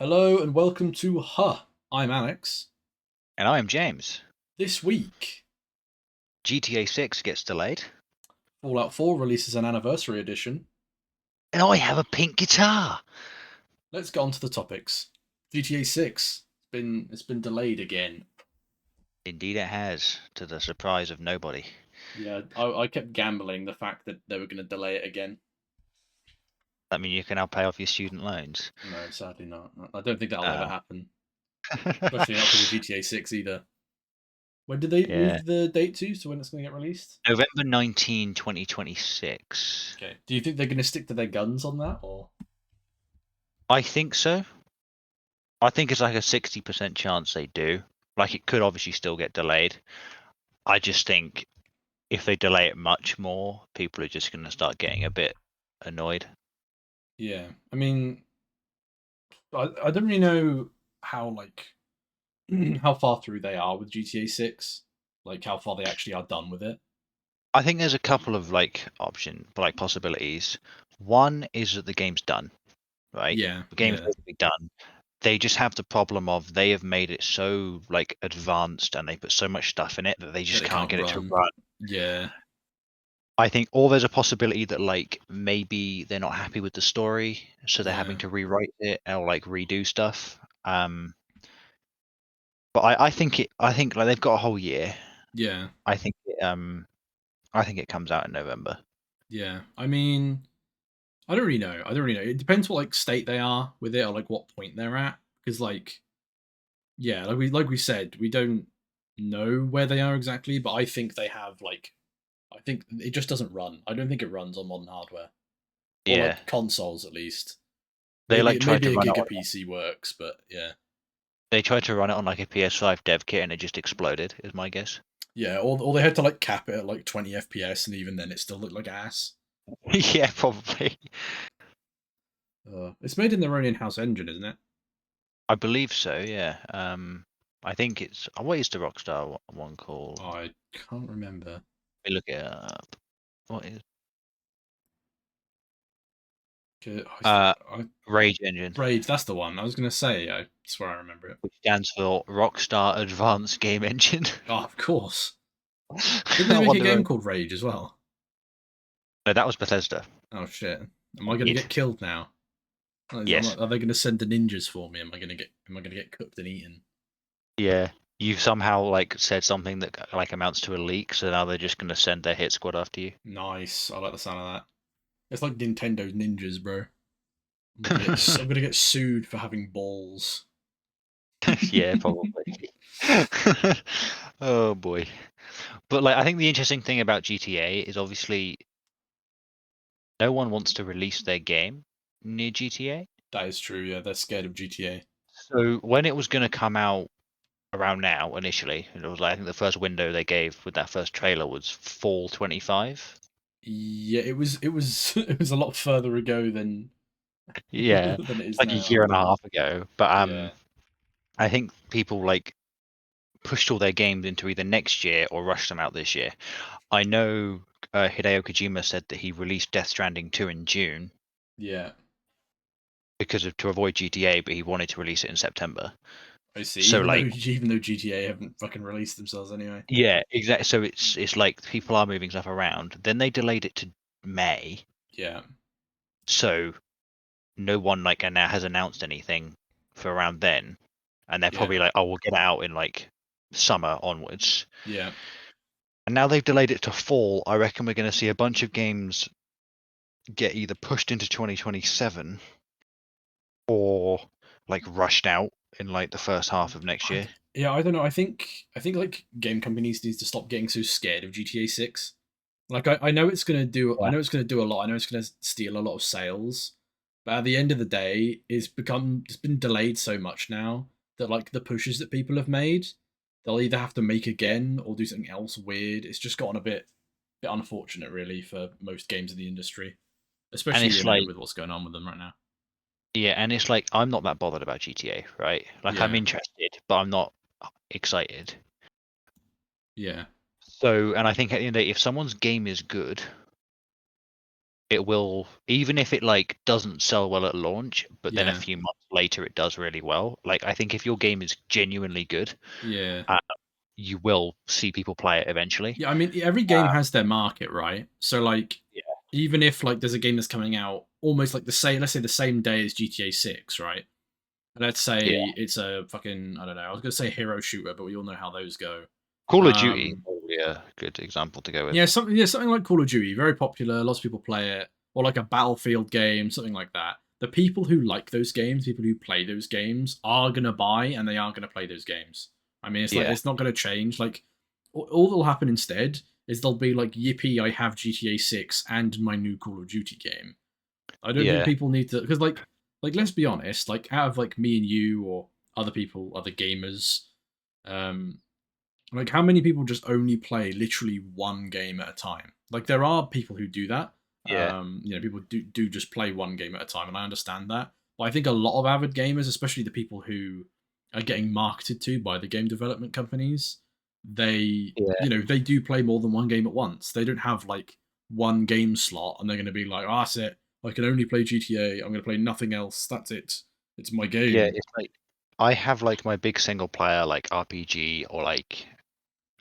Hello and welcome to Huh. I'm Alex. And I am James. This week, GTA 6 gets delayed. Fallout 4 releases an anniversary edition. And I have a pink guitar. Let's get on to the topics. GTA 6. It's been delayed again. Indeed, it has, to the surprise of nobody. Yeah, I kept gambling the fact that they were going to delay it again. I mean, you can now pay off your student loans. No, sadly not. I don't think that'll ever Uh, happen. Especially not because of GTA 6 either. When did they yeah. move the date to? So when it's going to get released? November 19, 2026. Okay. Do you think they're going to stick to their guns on that, or? I think so. I think it's like a 60% chance they do. Like, it could obviously still get delayed. I just think if they delay it much more, people are just going to start getting a bit annoyed. Yeah. I mean, I don't really know how how far through they are with GTA 6, like how far they actually are done with it. I think there's a couple of possibilities. One is that the game's done, right? Yeah, The game's yeah, basically done. They just have the problem of they have made it so like advanced and they put so much stuff in it that they that just it can't can't get it to run. run. Yeah, I think, or there's a possibility that like maybe they're not happy with the story, so they're having yeah, to rewrite it or like redo stuff. But I think like they've got a whole year. yeah, I think I think it comes out in November. yeah. I mean, I don't really know. I don't really know. It depends what like state they are with it or like what point they're at. Because yeah, like we said, we don't know where they are exactly, but I think they have I think it just doesn't run. I don't think it runs on modern hardware or Yeah, like consoles at least. they Maybe like tried to maybe a run it Giga on. PC works, but yeah. They tried to run it on like a PS5 dev kit and it just exploded, is my guess. Yeah, or they had to like cap it at like 20 FPS, and even then it still looked like ass. Yeah, probably. It's made in their own in-house engine, isn't it? I believe so, yeah. I think it's what is the Rockstar one called? I can't remember. Let me look it up. What is 'Kay, Rage Engine, Rage, that's the one. I was gonna say. I swear I remember it. which stands for Rockstar Advanced Game Engine. Oh, of course. Didn't they I make a wonder. game called Rage as well? No, that was Bethesda. Oh shit! Am I gonna Indeed. get killed now? Yes. Are they gonna send the ninjas for me? Am I gonna get cooked and eaten? Yeah. You've somehow like said something that like amounts to a leak, so now they're just gonna send their hit squad after you. Nice. I like the sound of that. It's like Nintendo's ninjas, bro. I'm gonna get sued for having balls. Yeah, probably. Oh boy. But like I think the interesting thing about GTA is obviously no one wants to release their game near GTA. That is true. Yeah, they're scared of GTA. So when it was going to come out around now initially, it was like I think the first window they gave with that first trailer was fall 25. Yeah, it was a lot further ago than Yeah, than it is like a now. year and a half ago. But Yeah, I think people like pushed all their games into either next year or rushed them out this year. I know Hideo Kojima said that he released Death Stranding 2 in June yeah. because of to avoid GTA, but he wanted to release it in September. I see. So like, Even though GTA haven't fucking released themselves anyway. yeah, exactly. So it's like people are moving stuff around. Then they delayed it to May, Yeah, so no one like and now has announced anything for around then, and they're yeah, probably like, oh, we'll get it out in like summer onwards. yeah, And now they've delayed it to fall. I reckon we're going to see a bunch of games get either pushed into 2027 or like rushed out in like the first half of next I, year. yeah. I don't know. I think like game companies need to stop getting so scared of GTA 6. Like I know it's gonna do. I Yeah. know it's gonna do a lot. I know it's gonna steal a lot of sales. But at the end of the day, it's been delayed so much now that like the pushes that people have made, they'll either have to make again or do something else weird. It's just gotten a bit unfortunate, really, for most games in the industry, And especially it's like, with what's going on with them right now. yeah, and it's like I'm not that bothered about GTA, right? Like I'm Yeah, interested, but I'm not excited. yeah, So, and I think at the end of the day, if someone's game is good, it will, even if it like doesn't sell well at launch, but then a Yeah, few months later it does really well. Like I think if your game is genuinely good, yeah, uh, you will see people play it eventually. yeah. I mean, every game has their market, right? So like, Yeah, even if like there's a game that's coming out almost like the same, let's say the same day as GTA 6, right? Let's say yeah. it's a fucking, I don't know, I was gonna say hero shooter, but we all know how those go. Call of Duty is Um, probably a good example to go with. something like Call of Duty, very popular, lots of people play it, or like a Battlefield game, something like that. The people who like those games, people who play those games, are gonna buy and they are gonna play those games. I mean, it's like Yeah, it's not gonna change. Like all that'll happen instead is they'll be like, "Yippee! I have GTA 6 and my new Call of Duty game." I don't think yeah, people need to, because like let's be honest, like out of like me and you or other people, other gamers, um, like, how many people just only play literally one game at a time? Like, there are people who do that. yeah, People do just play one game at a time, and I understand that. But I think a lot of avid gamers, especially the people who are getting marketed to by the game development companies, they yeah, they do play more than one game at once. They don't have like one game slot, and they're going to be like, "Oh, that's it. I can only play GTA. I'm going to play nothing else. That's it. It's my yeah. game." It's like I have like my big single player like RPG or like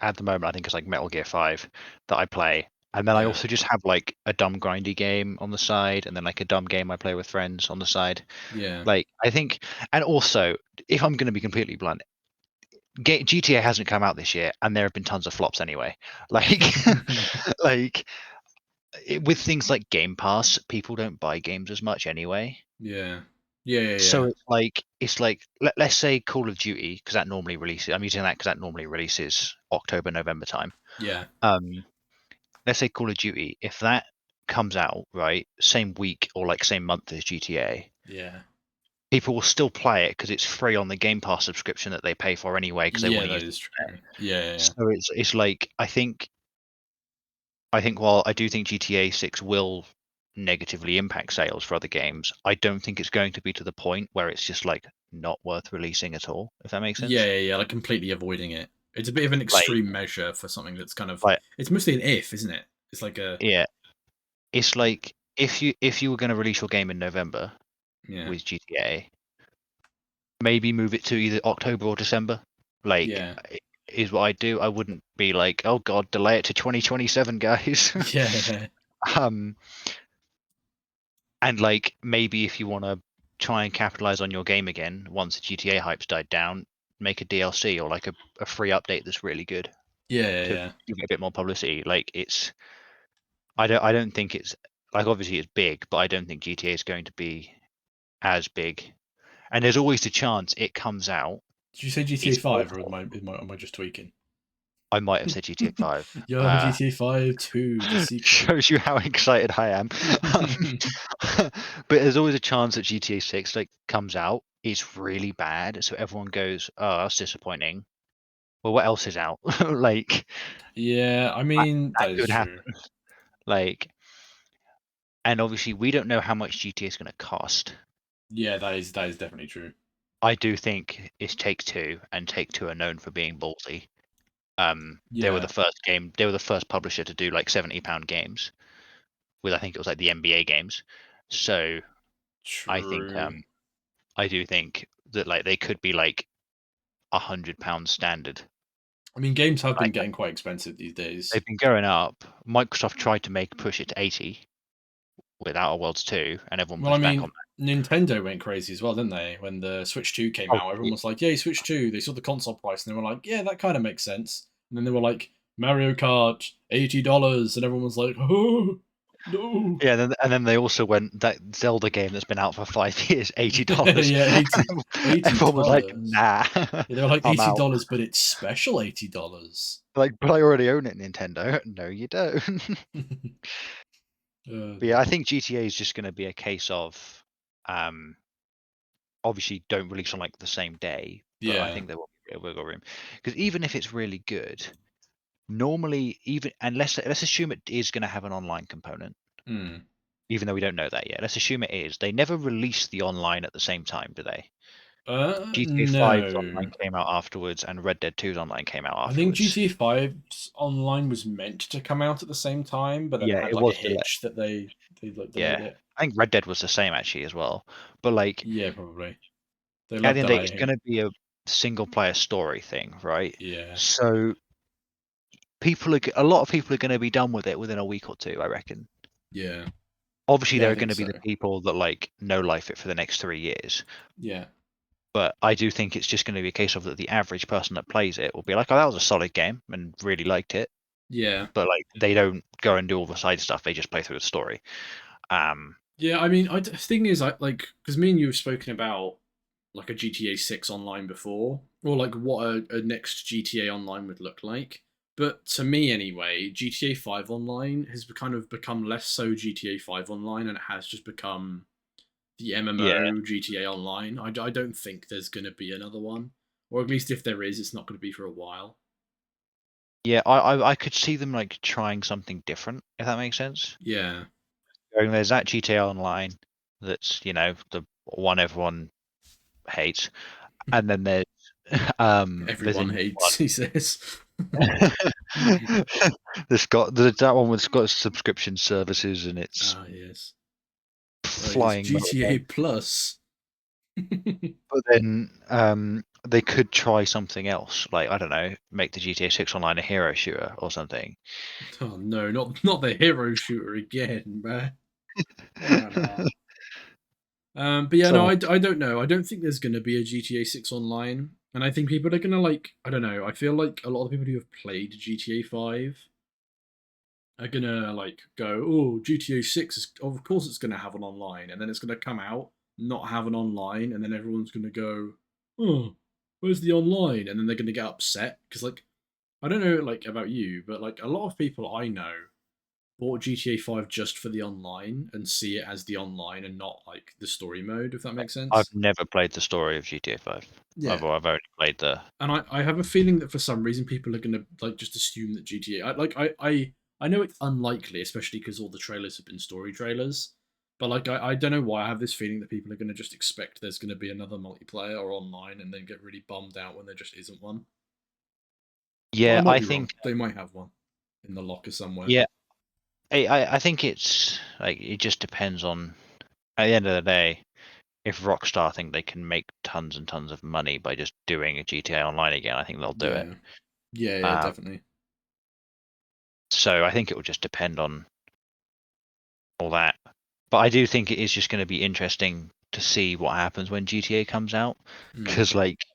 at the moment I think it's like Metal Gear 5 that I play. And then I Yeah, also just have like a dumb grindy game on the side and then like a dumb game I play with friends on the side. yeah, Like I think and also if I'm going to be completely blunt, GTA hasn't come out this year and there have been tons of flops anyway. Like like with things like Game Pass, people don't buy games as much anyway. yeah, yeah, yeah, So yeah, it's like let's say Call of Duty because that normally releases. I'm using that because that normally releases October November time. yeah, Um, let's say Call of Duty, if that comes out, right, same week or like same month as GTA, yeah. people will still play it because it's free on the Game Pass subscription that they pay for anyway because they want Yeah, to that use is it. true. Yeah, yeah, yeah. So it's like I think while I do think GTA 6 will negatively impact sales for other games, I don't think it's going to be to the point where it's just like not worth releasing at all, if that makes Yeah, sense. yeah, yeah, like completely avoiding it. It's a bit of an Like extreme measure for something that's kind of, like it's mostly an if, isn't it? It's like a, yeah, it's like if you were going to release your game in November yeah, with GTA, maybe move it to either October or December. Like yeah, is what I do. I wouldn't be like, oh god, delay it to 2027, guys. yeah, um, and like maybe if you want to try and capitalize on your game again once the GTA hype's died down, make a DLC or like a free update that's really good yeah, to yeah, give it a bit more publicity. Like it's I don't think it's like obviously it's big, but I don't think GTA is going to be as big. And there's always the chance it comes out. Did you say GTA It's 5 or awful. am I just tweaking? I might have said GTA 5. Yo, GTA 5 2, the sequel. Shows you how excited I am. But there's always a chance that GTA 6 like comes out. It's really bad, so everyone goes, "Oh, that's disappointing." Well, what else is out? Like Yeah, I that, mean, that that is could true. happen. Like, and obviously we don't know how much GTA is going to cost. Yeah, that is definitely true. I do think it's Take Two, and Take Two are known for being ballsy. They were the Yeah, first game. They were the first publisher to do like £70 games with I think it was like the NBA games. So I think true. I do think that like they could be like £100 standard. I mean, games have been Like getting quite expensive these days. they've been going up. Microsoft tried to push it to 80 with Outer Worlds 2, and everyone Well, I pushed back on mean, Nintendo went crazy as well, didn't they? When the Switch 2 came that. Oh, out, everyone was like, "Yay, Switch 2." They saw the console price and they were like, "Yeah, that kind of makes sense." And then they were like, "Mario Kart, $80," and everyone was like, "Oh, no." yeah, and then they also went that Zelda game that's been out for 5 years, $80. Yeah, 80 Everyone was like, $80. "Nah, Yeah, they were like I'm out." $80, but it's special $80. Like, but I already own it, Nintendo. No, you don't. But yeah, Dear. I think GTA is just going to be a case of, um, obviously don't release on like the same day, but I Yeah. think there will be a wiggle room because even if it's really good, normally even and let's assume it is going to have an online component, Hmm. even though we don't know that yet. Let's assume it is. They never release the online at the same time, do they? GTA 5's online No. came out afterwards, and Red Dead 2's online came out I think afterwards. GTA 5's online was meant to come out at the same time, but then it Yeah, had it like a was delayed. hitch that they they like delayed Yeah, it. I think Red Dead was the same actually as well. But like Yeah, probably. They at love the end of the day, it's delaying. going to be a single player story thing, right? Yeah, So a lot of people are going to be done with it within a week or two, I reckon. yeah, Obviously, yeah. there I are going think to be so. the people that like no life it for the next 3 years. Yeah, But I do think it's just going to be a case of that the average person that plays it will be like, "Oh, that was a solid game," and really liked it. yeah, But like, they don't go and do all the side stuff; they just play through the story. Um, yeah. I mean, the thing is, I like because me and you have spoken about like a GTA 6 online before, or like what a next GTA online would look like. But to me, anyway, GTA 5 online has kind of become less so GTA 5 online, and it has just become the yeah, MMO GTA Online. I don't think there's going to be another one, or at least if there is, it's not going to be for a while. yeah, I could see them like trying something different, if that makes sense. Yeah, Going, there's that GTA Online that's the one everyone hates, and then there's a everyone new one. hates. He says. There's that one that's got subscription services and it's Ah, yes. It's flying GTA motorbike. Plus. But then they could try something else, like I don't know, make the GTA 6 Online a hero shooter or something. Oh no, not the hero shooter again, man. Oh no. But yeah, no, So I don't know. I don't think there's going to be a GTA 6 online. And I think people are going to like, I don't know. I feel like a lot of people who have played GTA 5 are going to like go, oh, GTA 6 is, of course it's going to have an online. And then it's going to come out, not have an online. And then everyone's going to go, oh, where's the online? And then they're going to get upset. Because, like, I don't know, like, about you, but like a lot of people I know bought GTA 5 just for the online and see it as the online and not like the story mode, if that makes I've sense. never played the story of GTA 5. I've Yeah. I've only played the And I have a feeling that for some reason people are gonna like just assume that GTA I know it's unlikely, especially because all the trailers have been story trailers. But like I don't know why I have this feeling that people are gonna just expect there's gonna be another multiplayer or online and then get really bummed out when there just isn't one. But I yeah. might I be wrong. think They might have one in the locker somewhere. yeah. I think it's like it just depends on at the end of the day. If Rockstar think they can make tons and tons of money by just doing a GTA Online again, I think they'll do it. Yeah. Yeah, Um, definitely. so I think it will just depend on all that. But I do think it is just going to be interesting to see what happens when GTA comes out. Mm. Because, like,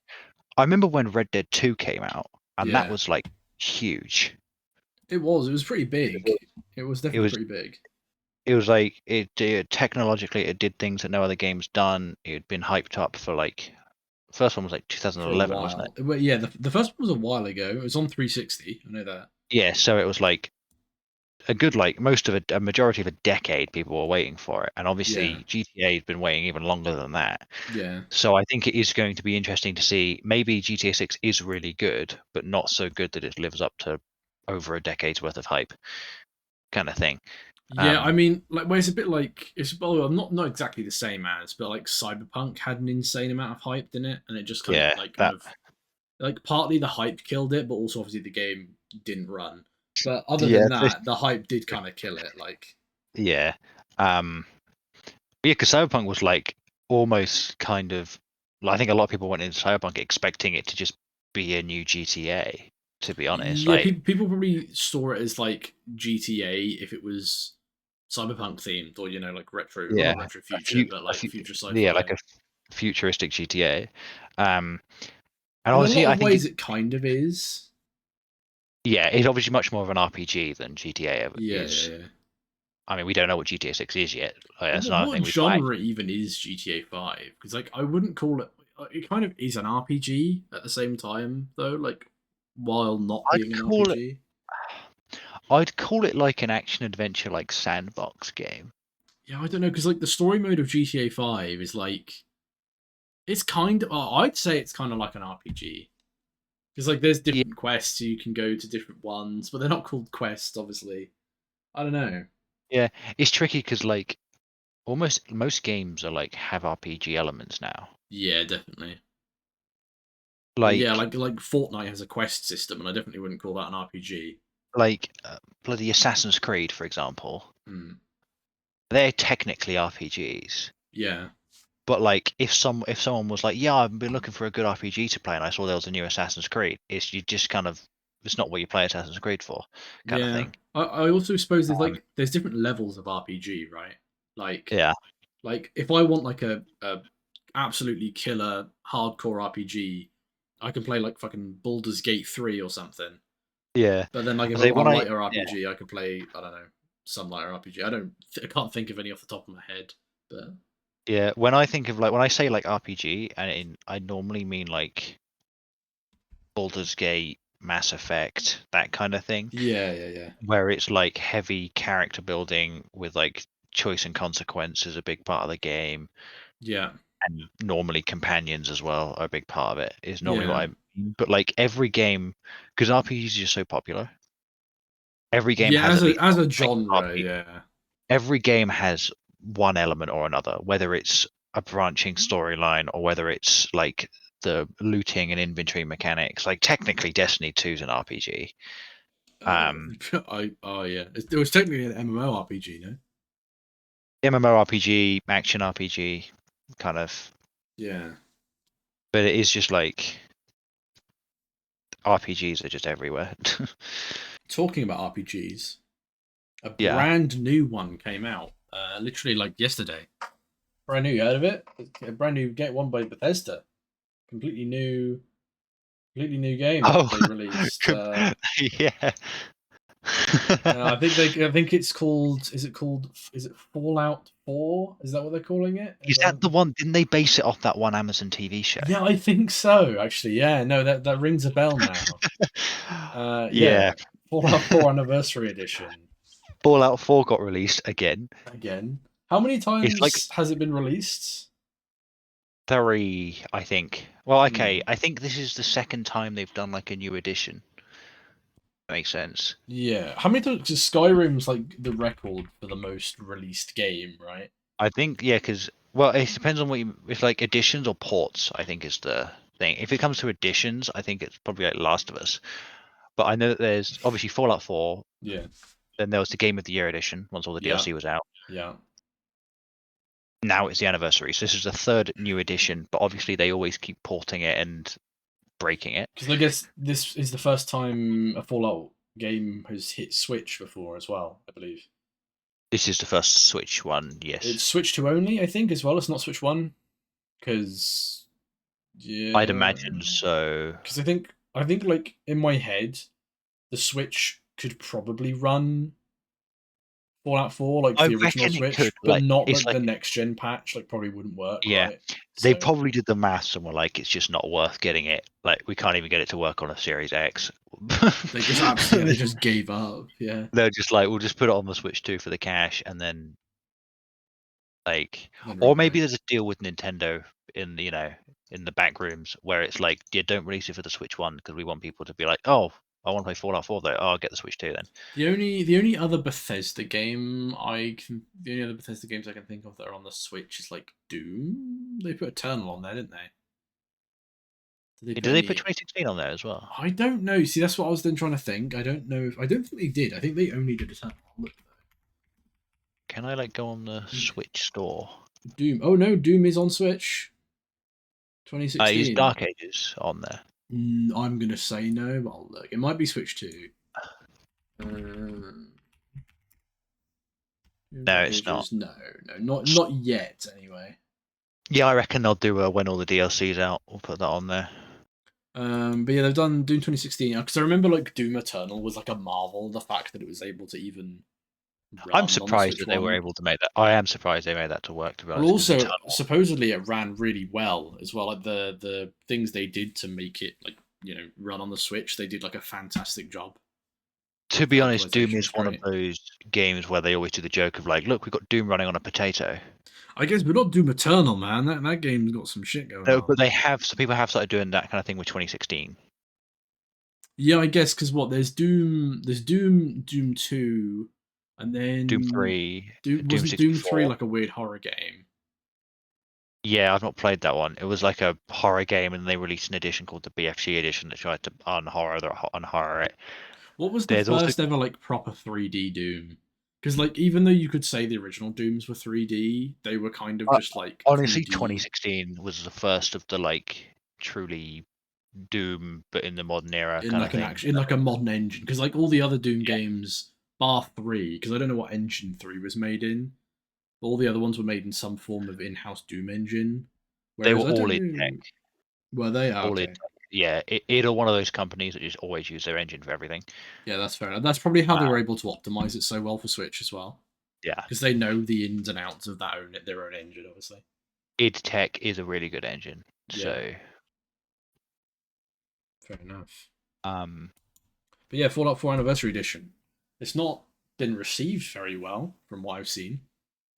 I remember when Red Dead 2 came out, and that Yeah. was, like, huge. It was. It was pretty It big. was, It was it definitely was, pretty big it was like, technologically, it did things that no other game's done. It had been hyped up for, like, first one was, like, for a 2011, wasn't it? while. But yeah, the first one was a while ago. It was on 360. I know that. Yeah, so it was, like, a good most of a majority of a decade people were waiting for it, and Yeah. obviously GTA has been waiting even longer than that. Yeah. So I think it is going to be interesting to see maybe GTA 6 is really good, but not so good that it lives up to over a decade's worth of hype kind of thing. Yeah, I Um, mean, like, well, it's a bit like well, not exactly the same as, but like Cyberpunk had an insane amount of hype in it, and it just kind of yeah, like kind that of like partly the hype killed it, but also obviously the game didn't run. But other yeah, than that, the hype did kind of kill it. Like, yeah. Um, yeah, because Cyberpunk was like almost kind of I think a lot of people went into Cyberpunk expecting it to just be a new GTA, to be honest. yeah, Like people probably saw it as like GTA if it was cyberpunk themed or like retro, well, yeah, not retro a future, few, but a like few, future yeah, sci-fi. like a futuristic GTA. Um, and In a obviously, lot I of think ways, it kind of is. yeah, it's obviously much more of an RPG than GTA Yeah, yeah, is. yeah. I mean, we don't know what GTA 6 is yet. Like, Well, that's another what thing we don't genre even is GTA 5? Because like I wouldn't call it. It kind of is an RPG at the same time, though. Like while not I'd being an call it. RPG. I'd call it like an action adventure, like sandbox game. Yeah, I don't know because like the story mode of GTA 5 is like it's kind of. I'd say it's kind of like an RPG. Because like there's Yeah, different quests, so you can go to different ones, but they're not called quests, obviously. I don't know. yeah. It's tricky because like almost most games are like have RPG elements now. Yeah, definitely. Like yeah, Like like Fortnite has a quest system, and I definitely wouldn't call that an RPG. like bloody Assassin's Creed, for example. Hmm. they're technically RPGs. Yeah, But like, if someone was like, "Yeah, I've been looking for a good RPG to play, and I saw there was a new Assassin's Creed," it's you just kind of it's not what you play Assassin's Creed for, kind of yeah. thing. I also suppose Um, there's different levels of RPG, right? Like yeah, like if I want like a absolutely killer hardcore RPG, I can play like fucking Baldur's Gate 3 or something. yeah. But then like if I I say want when a I lighter yeah RPG, I could play, I don't know, some lighter RPG. I can't think of any off the top of my head, but yeah when I think of like when I say like RPG, I normally mean like Baldur's Gate, Mass Effect, that kind of thing, yeah, yeah, yeah. where it's like heavy character building with like choice and consequence is a big part of the game, Yeah. and normally companions as well are a big part of it. Is normally what Yeah. I mean. But like every game, because RPGs are just so popular, every game Yeah, has at least as one a like genre, RPG. yeah. Every game has one element or another, whether it's a branching storyline or whether it's like the looting and inventory mechanics. Like technically, Destiny 2 is an RPG. Um, I oh yeah. It was technically an MMORPG, no? MMORPG, action RPG, kind of, Yeah. but it is just like RPGs are just everywhere. Talking about RPGs, a Yeah. brand new one came out, literally like yesterday. Brand new, you heard of it? A brand new get one by Bethesda. Completely new, completely new game that Oh, they released. yeah. I think it's called. Is it called? Is it Fallout 4? Is that what they're calling it? Is that the one? Didn't they base it off that one Amazon TV show? Yeah, I think so. Actually, yeah. No, that rings a bell now. Yeah. Yeah, Fallout 4 Anniversary Edition. Fallout 4 got released again. Again, how many It's like times has it been released? 3, I think. Well, okay, Hmm. I think this is the second time they've done like a new edition. Makes sense. Yeah, how many times? 'Cause Skyrim's like the record for the most released game, right? I think yeah, because well, it depends on what you if like editions or ports. I think is the thing. If it comes to editions, I think it's probably like Last of Us. But I know that there's obviously Fallout 4. Yeah, Then there was the Game of the Year edition once all the yeah, DLC was out. yeah. Now it's the anniversary, so this is the third new edition. But obviously they always keep porting it and breaking it. Because I guess this is the first time a Fallout game has hit Switch before as well. I believe This is the first Switch one, it's yes. Switch 2 only. I think as well. It's not Switch 1 because I'd yeah, imagine so. because I think like in my head the Switch could probably run Fallout 4 like for I the original reckon it could. Switch, but Like not it's like like the next gen patch. Like probably wouldn't work, yeah, right? they So probably did the maths and were like, it's just not worth getting it. Like we can't even get it to work on a Series X. they just absolutely yeah, they just gave up. Yeah, They're just like, we'll just put it on the Switch 2 for the cash, and then like, then or run away. maybe there's a deal with Nintendo in in the back rooms where it's like, yeah, don't release it for the Switch 1 because we want people to be like, oh, I want to play Fallout 4 though. Oh, I'll get the Switch 2 then. The only other Bethesda game the only other Bethesda games I can think of that are on the Switch is like Doom. They put Eternal on there, didn't they? Did they Did put they put any? 2016 on there as well? I don't know. See, that's what I was then trying to think. I don't know. I don't think they did. I think they only did Eternal. Look, Can I like go on the Switch store? Doom. Oh no, Doom is on Switch. Is 2016. Dark Ages on there? I'm gonna say no, but I'll look. It might be Switch 2. Um, No, Dark it's not. Ages. No, no, not yet. Anyway. Yeah, I reckon they'll do when all the DLC's out. We'll put that on there. But yeah, they've done Doom 2016 because I remember like Doom Eternal was like a marvel. The fact that it was able to even I'm run on the surprised Switch that they were One. able to make that. I am surprised they made that to work. To be Well, honest, because also Eternal. supposedly it ran really well as well. Like the things they did to make it like run on the Switch, they did like a fantastic job. To Like the be honest, Doom optimization is was one of great. those games where they always do the joke of like, look, we've got Doom running on a potato. I guess, but not Doom Eternal, man. That game's got some shit going No, on. but they have. Some people have started doing that kind of thing with 2016. Yeah, I guess because what there's Doom 2, and Doom then 3, Doom Doom wasn't Doom 3 64. like a weird horror game. Yeah, I've not played that one. It was like a horror game, and they released an edition called the BFG edition that tried to unhorror it. What was the There's also first ever like proper 3D Doom? Because like even though you could say the original Dooms were 3D, they were kind of Uh, just like Honestly, 2D 2016 was the first of the like truly Doom, but in the modern era in kind of like an thing. action in like a modern engine. Because like all the other Doom Yeah, games, bar three, because I don't know what engine three was made in, but all the other ones were made in some form of in-house Doom engine. they were Whereas I all don't in tech, know, were they? Oh, all in okay. tech. Yeah, it are one of those companies that just always use their engine for everything. Yeah, that's fair enough. That's probably how they Uh, were able to optimize it so well for Switch as well, yeah, because they know the ins and outs of that own their own engine, obviously. id Tech is a really good engine. Yeah, So, fair enough. um, But yeah, Fallout 4 Anniversary Edition. It's not been received very well from what I've seen.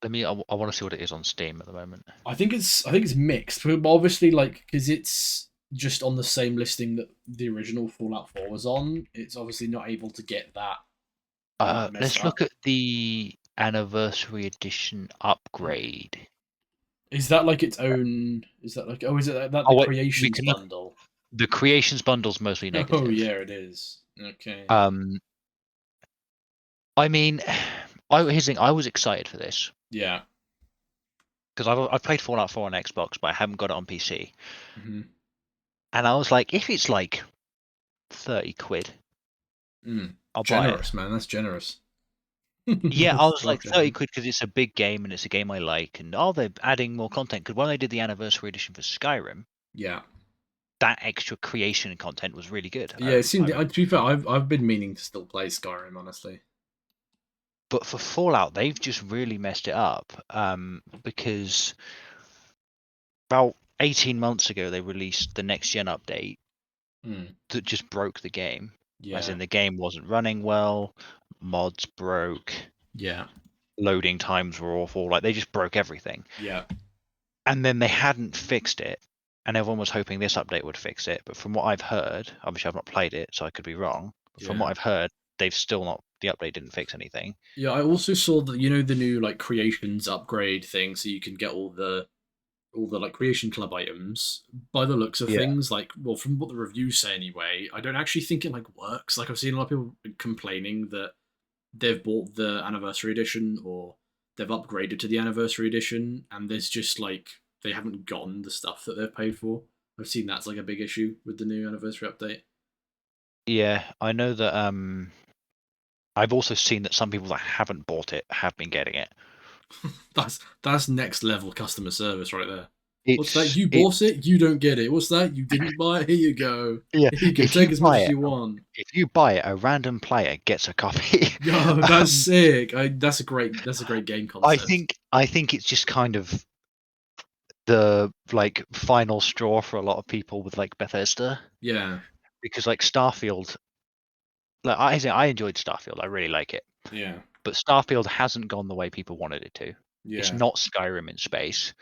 I want to see what it is on Steam at the moment. I think it's mixed, but obviously like because it's just on the same listing that the original Fallout 4 was on, it's obviously not able to get that messed Let's look up. at the Anniversary Edition upgrade. Is that like its own? Is that like is it that the Oh wait, we creations can look. bundle? The creations bundle's mostly Oh negative. yeah, it is. Okay. Um, I mean, here's the thing. I was excited for this Yeah. because I've played Fallout 4 on Xbox, but I haven't got it on PC. Hmm. And I was like, if it's like 30 quid, I'll buy it. Generous, man. That's generous. Yeah, I That's was like 30 fucking quid because it's a big game and it's a game I like. And they're adding more content. Because when they did the Anniversary Edition for Skyrim, yeah. that extra creation content was really good. And Yeah, it seemed. I To be fair, I've been meaning to still play Skyrim, honestly. But for Fallout, they've just really messed it up. Because about 18 months ago, they released the next gen update Mm, that just broke the game. As yeah, in, the game wasn't running well, mods broke, yeah, loading times were awful. Like, they just broke everything. yeah. And then they hadn't fixed it. And everyone was hoping this update would fix it. But from what I've heard, obviously I've not played it, so I could be wrong. But from what Yeah. I've heard, they've still not, the update didn't fix anything. Yeah, I also saw that the new like creations upgrade thing, so you can get all the like creation club items. By the looks of Yeah. things, like well, from what the reviews say anyway, I don't actually think it like works. Like I've seen a lot of people complaining that they've bought the anniversary edition or they've upgraded to the anniversary edition, and there's just like they haven't gotten the stuff that they've paid for. I've seen that's like a big issue with the new anniversary update. Yeah, I know that I've also seen that some people that haven't bought it have been getting it. That's next level customer service right there. What's that? It's You it's bought it, you don't get it. What's that? You didn't buy it. Here you go. yeah. Here you go. Take as much as you want. If you buy it, a random player gets a copy. Yo, that's um, sick. That's a great game concept. I think it's just kind of the like final straw for a lot of people with like Bethesda Yeah, because like Starfield, like I enjoyed Starfield. I really like it, yeah, but Starfield hasn't gone the way people wanted it to. It's yeah. not Skyrim in space.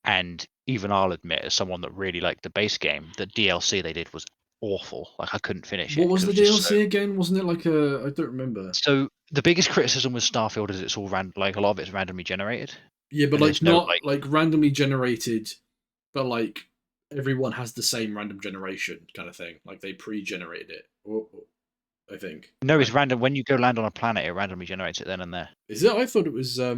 And even I'll admit, as someone that really liked the base game, the DLC they did was awful. Like I couldn't finish What it was because it the was just so. DLC again? Wasn't it like a? I don't remember. So the biggest criticism with Starfield is it's all like a lot of it's randomly generated, Yeah, but and like there's no not like. like randomly generated, but like everyone has the same random generation kind of thing. Like they pre-generated it. I think. No, it's Like, random. When you go land on a planet, it randomly generates it then and there. is it? I thought it was. I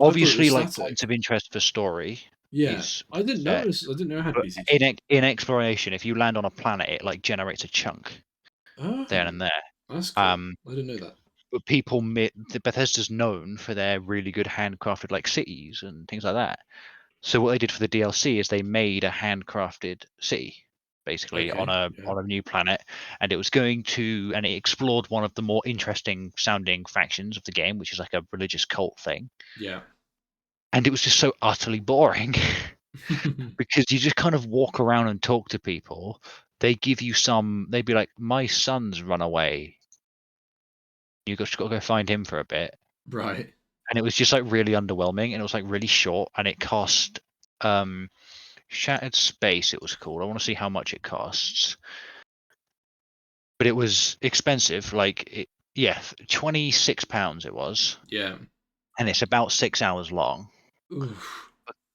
thought it was Obviously, like points static. of interest for story Yeah, is I didn't set, notice. I didn't know it had but PCG. in exploration, if you land on a planet, it like generates a chunk there Oh, and there. that's cool. Um, I didn't know that. but the Bethesda's known for their really good handcrafted like cities and things like that. So what they did for the DLC is they made a handcrafted city, basically Okay. Yeah. on a new planet, and it explored one of the more interesting sounding factions of the game, which is like a religious cult thing. Yeah. And it was just so utterly boring because you just kind of walk around and talk to people. They'd be like, "My son's run away. Just got to go find him for a bit." Right. And it was just like really underwhelming, and it was like really short, and it cost um Shattered Space, it was called. I want to see how much it costs. But it was expensive. Yeah, £26 it was. Yeah. And it's about 6 hours long. Oof.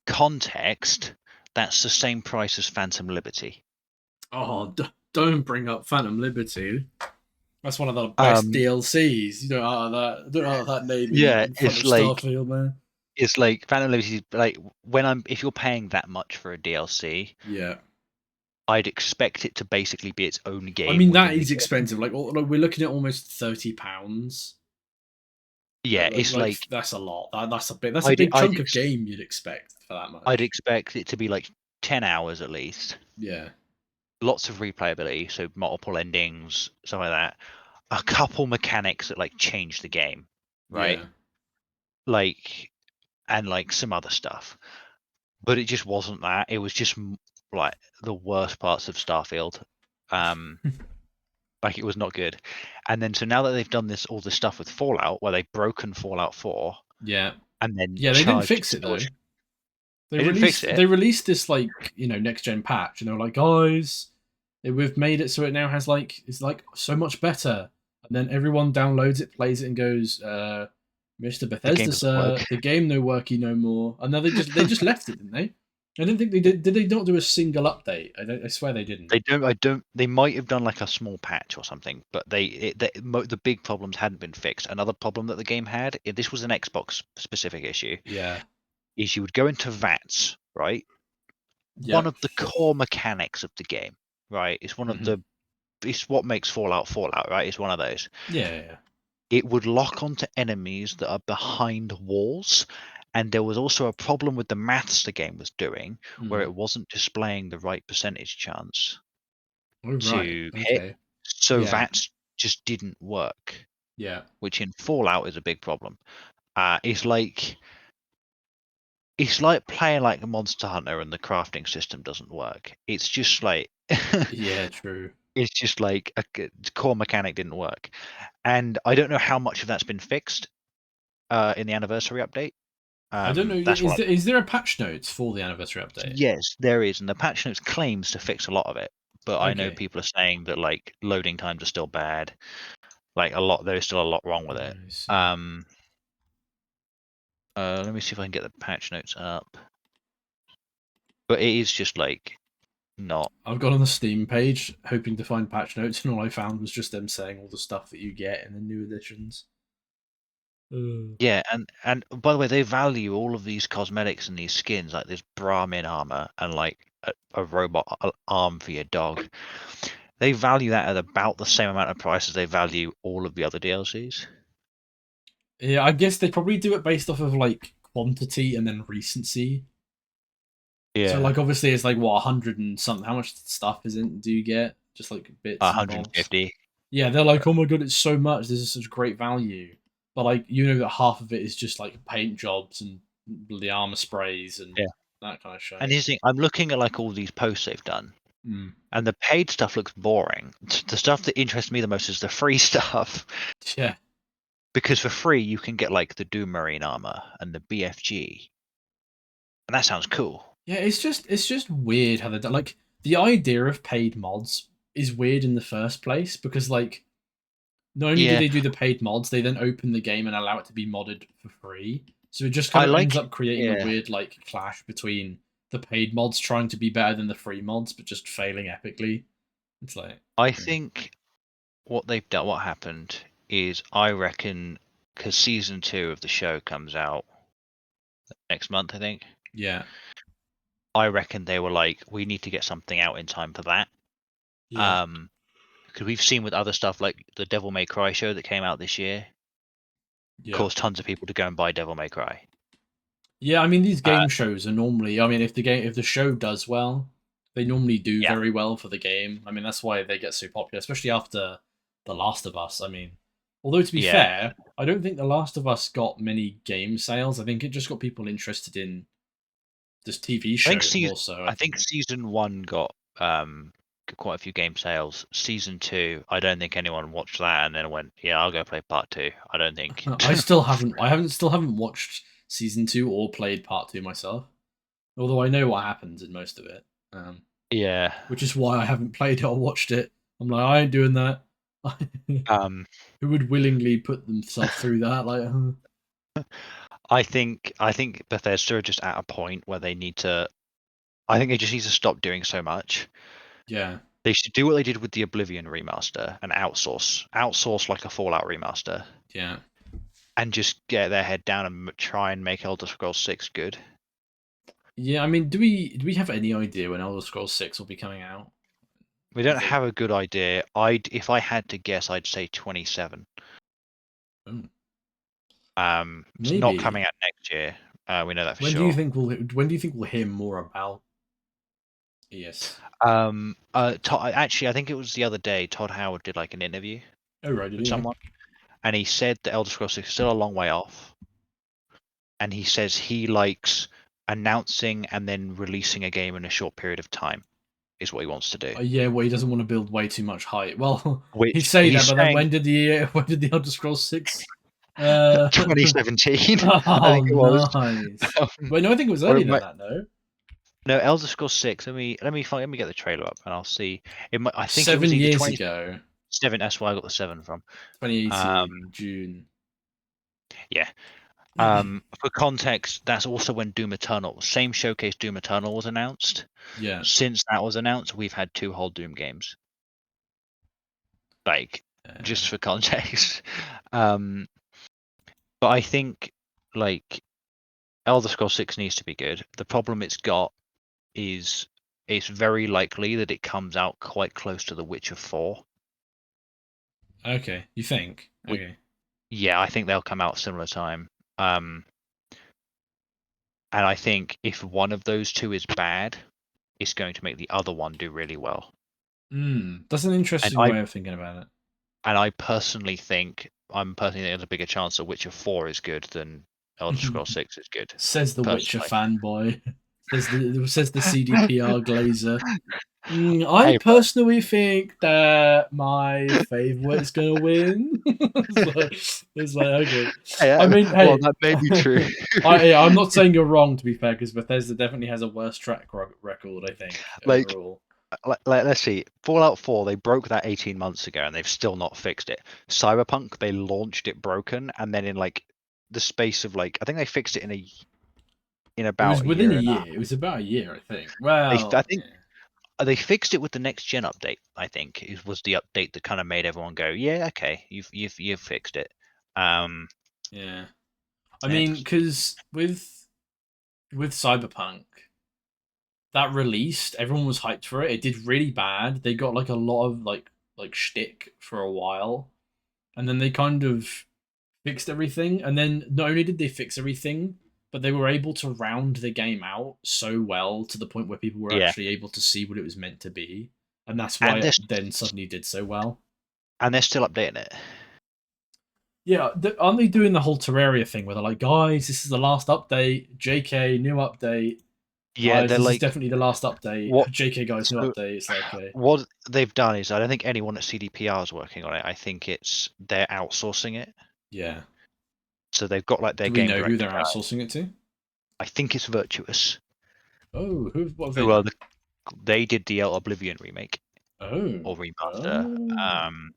Context, that's the same price as Phantom Liberty. Oh, don't bring up Phantom Liberty. That's one of the best Um, DLCs. You don't utter that. Don't utter that name yeah, in front of Starfield, man. it's like Phantom Liberty. Like if you're paying that much for a DLC, Yeah. I'd expect it to basically be its own I game mean, that within the is game. expensive. Like we're looking at almost £30. Yeah, it's like That's a lot. That's a big. That's a I'd big I'd chunk of ex- game you'd expect for that I'd much. expect it to be like 10 hours at least. Yeah. Lots of replayability, so multiple endings, stuff like that. A couple mechanics that like change the game, right? Yeah. Like and like some other stuff. But it just wasn't that. It was just like the worst parts of Starfield. Um, like it was not good. And then so now that they've done all this stuff with Fallout, where they've broken Fallout 4 Yeah. and then Yeah. They didn't charged fix its it though. storage, they didn't fix it. They released this like next gen patch, and they were like, guys, we've made it so it now has like it's like so much better. And then everyone downloads it, plays it, and goes, Mr. The game Bethesda, doesn't work. sir, the game no worky no more. And now they just left it, didn't they? I didn't think they did. Did they not do a single update? I swear they didn't. They don't. I don't. They might have done like a small patch or something, but the big problems hadn't been fixed. Another problem that the game had, this was an Xbox specific issue, Yeah. is you would go into VATS, right? One Yep. of the core mechanics of the game, right? Hmm. It's what makes Fallout Fallout, right? It's one of those. Yeah. Yeah. It would lock onto enemies that are behind walls, and there was also a problem with the maths the game was doing, where Mm. it wasn't displaying the right percentage chance Oh right. to hit. Okay. So Yeah. that just didn't work, Yeah. which in Fallout is a big problem. It's like playing like a Monster Hunter and the crafting system doesn't work. It's just like Yeah. True. it's just like core mechanic didn't work, and I don't know how much of that's been fixed in the anniversary update. I don't know. That's what. Is there a patch notes for the anniversary update? Yes, there is, and the patch notes claims to fix a lot of it, but I know Okay. people are saying that like loading times are still bad. Like there's still a lot wrong with it. I see. Um, let me see if I can get the patch notes up. But it is just like not. I've gone on the Steam page hoping to find patch notes, and all I found was just them saying all the stuff that you get in the new editions. Yeah, and by the way, they value all of these cosmetics and these skins, like this Brahmin armor and like a robot arm for your dog. They value that at about the same amount of price as they value all of the other DLCs. Yeah, I guess they probably do it based off of like quantity and then recency. So Yeah, like obviously it's like what 100 and something. How much stuff is it? Do you get just like bits and bobs? 150. Yeah, they're like, oh my god, it's so much. This is such great value. But like that half of it is just like paint jobs and the armor sprays and Yeah, that kind of and shit. here's the thing, I'm looking at like all these posts they've done, Mm. and the paid stuff looks boring. The stuff that interests me the most is the free stuff, Yeah, because for free you can get like the Doom Marine armor and the BFG, and that sounds cool. yeah. It's just weird how they do. Like the idea of paid mods is weird in the first place because like not only do Yeah, they do the paid mods, they then open the game and allow it to be modded for free. So it just kind I of ends like. up creating a Yeah, weird like clash between the paid mods trying to be better than the free mods, but just failing epically. It's like, I yeah, think what they've done, what happened is, I reckon, because season 2 of the show comes out next month, I think. yeah, I reckon they were like, we need to get something out in time for that. yeah, Because we've seen with other stuff like the Devil May Cry show that came out this year, yeah. caused tons of people to go and buy Devil May Cry. Yeah, I mean these Uh, game shows are normally. I mean, if the show does well, they normally do yeah, very well for the game. I mean, that's why they get so popular, especially after The Last of Us. I mean, although to be yeah. fair, I don't think The Last of Us got many game sales. I think it just got people interested in this TV I think show season more so. I I think think. season 1 got quite a few game sales. Season 2, I don't think anyone watched that and then went, yeah, I'll go play part 2. I don't think. I haven't still haven't watched season two or played part two myself. Although I know what happens in most of it. Yeah. Which is why I haven't played it or watched it. I'm like, I ain't doing that. Um, Who would willingly put themselves through that? Like, I think Bethesda are just at a point where they need to. I think they just need to stop doing so much. yeah, They should do what they did with the Oblivion remaster and outsource like a Fallout remaster, Yeah. and just get their head down and try and make Elder Scrolls 6 good. Yeah, I mean, do we have any idea when Elder Scrolls 6 will be coming out? We don't Is it? have a good idea. If I had to guess, I'd say 27. Oh, It's not maybe. coming out next year. We know that for When do you sure. think when do you think we'll hear more about ES? Actually, I think it was the other day. Todd Howard did like an interview Oh, right, with yeah. someone, and he said that Elder Scrolls 6 is still a long way off. And he says he likes announcing and then releasing a game in a short period of time is what he wants to do. Yeah, well, he doesn't want to build way too much hype. Well, he'd Which say that, he's but then saying when did the Elder Scrolls 6? Uh, 2017, I oh, think it was. nice. Um, Wait, no, I think it was or earlier it than might, that. No, no, Elder Scrolls 6. Let me get the trailer up and I'll see. I think it was 7 either years ago, 27. That's why I got the 7 from. Um, 2018 June. yeah. For context, that's also when Doom Eternal, same showcase Doom Eternal was announced. Yeah. Since that was announced, we've had 2 whole Doom games. Like, just for context. Um, but I think like Elder Scrolls 6 needs to be good. The problem it's got is it's very likely that it comes out quite close to The Witcher 4. Okay, you think? Which, Okay. yeah, I think they'll come out similar time. Um, and I think if one of those two is bad, it's going to make the other one do really well. That's an And interesting I way of thinking about it. and I personally think there's a bigger chance that Witcher 4 is good than Elder Scrolls 6 is good. Says the Witcher Personally. fanboy. Says the CDPR glazer. I Hey, personally think that my favorite is gonna win. It's like okay. hey, I mean, well, hey, that may be true. I'm not saying you're wrong to be fair, because Bethesda definitely has a worse track record. I think Like, overall. let's see. Fallout 4, they broke that 18 months ago and they've still not fixed it. Cyberpunk, they launched it broken and then in like the space of like I think they fixed it in It was about a within year a and a year. half. It was about a year, I think. I Well, think they fixed it with the next gen update, I think. It was the update that kind of made everyone go, "Yeah, okay, you've fixed it." Um yeah. I mean, it's because with Cyberpunk, that released, everyone was hyped for it. It did really bad. They got like a lot of like shtick for a while, and then they kind of fixed everything. And then not only did they fix everything, but they were able to round the game out so well to the point where people were yeah. actually able to see what it was meant to be, and that's why And it then suddenly did so well. they're still updating it. Yeah, aren't they doing the whole Terraria thing where they're like, guys, this is the last update. JK, new update. Yeah, Guys, they're this is like definitely the last update. what JK, guys, new so update. It's like, okay. what they've done is I don't think anyone at CDPR is working on it. I think they're outsourcing it. Yeah. So they've got like their Do we game know who director they're guy. outsourcing it to? I think it's Virtuous. Oh, what have they Who are done? they did the Oblivion remake Oh. or remaster. Oh. Um,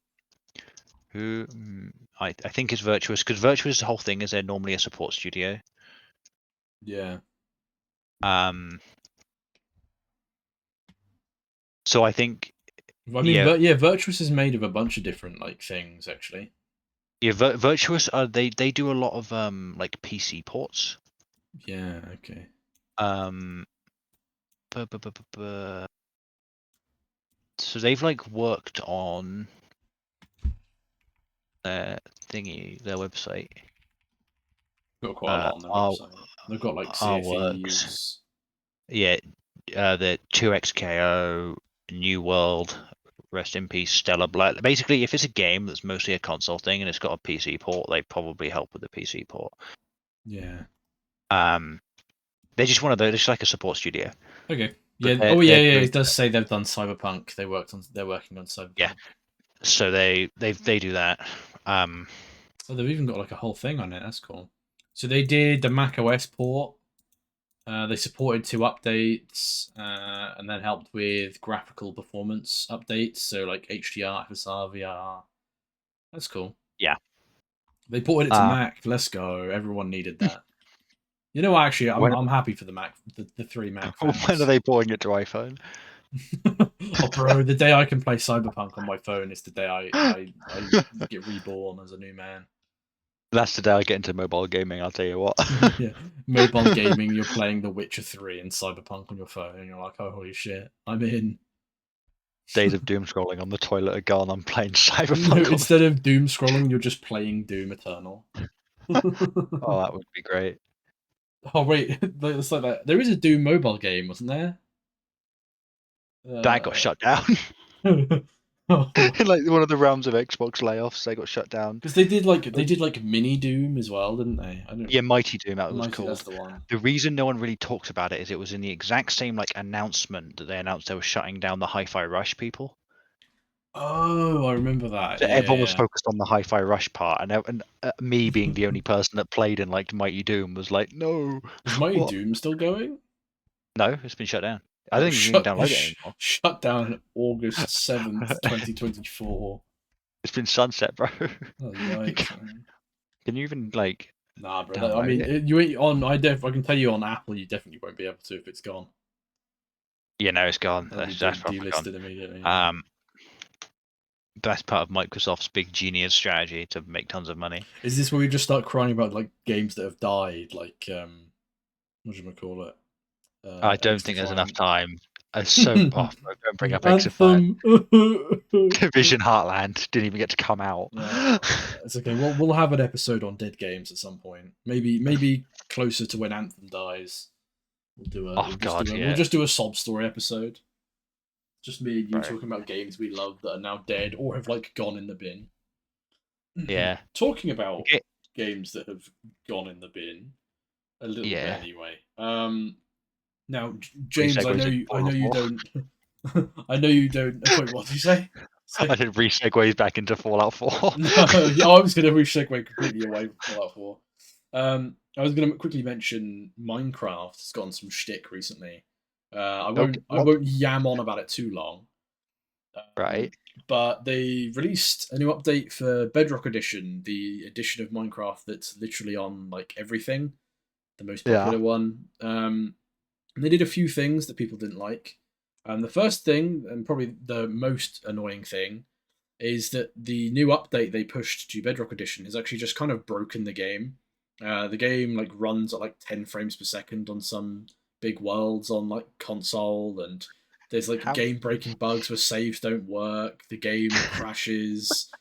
I think it's Virtuous because Virtuous the whole thing is they're normally a support studio. Yeah. Um, so I think I mean, yeah, Yeah, Virtuous is made of a bunch of different like things actually. yeah, Virtuous they do a lot of like PC ports. Yeah. Okay. Um, bu- bu- bu- bu- bu- so they've like worked on their their website. Got quite a lot on their Our website. They've got like works. CFEs. Yeah, the 2XKO, New World, rest in peace, Stellar Black. Basically, if it's a game that's mostly a console thing and it's got a PC port, they probably help with the PC port. Yeah. Um, they're just one of those, just like a support studio. Okay. But Yeah. Oh yeah, yeah. they're It does say they've done Cyberpunk. They're working on yeah. Cyberpunk. So they do that. Um, Oh, they've even got like a whole thing on it. That's cool. So they did the Mac OS port. They supported 2 updates, and then helped with graphical performance updates. So like HDR, FSR, VR. That's cool. yeah. They ported it to Uh, Mac. Let's go. Everyone needed that. You know, actually, I'm when I'm happy for the Mac, the three Mac when are fans. they porting it to iPhone? Oh, bro, the day I can play Cyberpunk on my phone is the day I get reborn as a new man. That's the day I get into mobile gaming. I'll tell you what. Yeah, mobile gaming. You're playing The Witcher 3 and Cyberpunk on your phone, and you're like, oh, holy shit, I'm in. Days of doom scrolling on the toilet are gone. I'm playing No, Cyberpunk on instead of Doom scrolling, you're just playing Doom Eternal. Oh, that would be great. Oh wait, it's like that. There is a Doom mobile game, wasn't there? That got shut down. Oh, In like one of the realms of Xbox layoffs, they got shut down. because they did like mini Doom as well, didn't they? I don't. Yeah, Mighty Doom, that was Mighty, that's called. the one. The reason no one really talked about it is it was in the exact same like announcement that they announced they were shutting down the Hi-Fi Rush people. Oh, I remember that. So Yeah, everyone was yeah. focused on the Hi-Fi Rush part, and me being the only person that played and liked Mighty Doom was like, no, Is Mighty what? Doom still going? No, it's been shut down. I Oh, don't think you can download it anymore. shut down August 7th, 2024. It's been sunset, bro. Oh, yikes, man. Can you even like Nah, bro. I download mean, it? you ain't on. I can tell you on Apple, you definitely won't be able to if it's gone. Yeah, no, it's gone. That'll be That's probably gone. delisted immediately. Yeah. That's part of Microsoft's big genius strategy to make tons of money. Is this where we just start crying about like games that have died, like what do you call it? I don't think there's enough XDefiant. time. So off. Don't bring up XDefiant. Anthem. Division Heartland didn't even get to come out. No, it's okay. We'll have an episode on dead games at some point. Maybe closer to when Anthem dies. Oh god, yeah. We'll just do a sob story episode. Just me and you Right. talking about games we love that are now dead or have like gone in the bin. Yeah. Talking about Okay. games that have gone in the bin a little bit Yeah. anyway. Now James, I Re-segues know into you Fallout 4. don't I know you don't wait, what did you say? I did re-segues back into Fallout 4. No, yeah, I was gonna segue completely away from Fallout 4. I was gonna quickly mention Minecraft has gotten some shtick recently. Okay, I what? won't yam on about it too long. Right. But they released a new update for Bedrock Edition, the edition of Minecraft that's literally on like everything, the most Yeah. popular one. And they did a few things that people didn't like. The first thing, and probably the most annoying thing, is that the new update they pushed to Bedrock Edition has actually just kind of broken the game. The game like runs at like 10 frames per second on some big worlds on like console, and there's like How? game breaking bugs where saves don't work. The game crashes.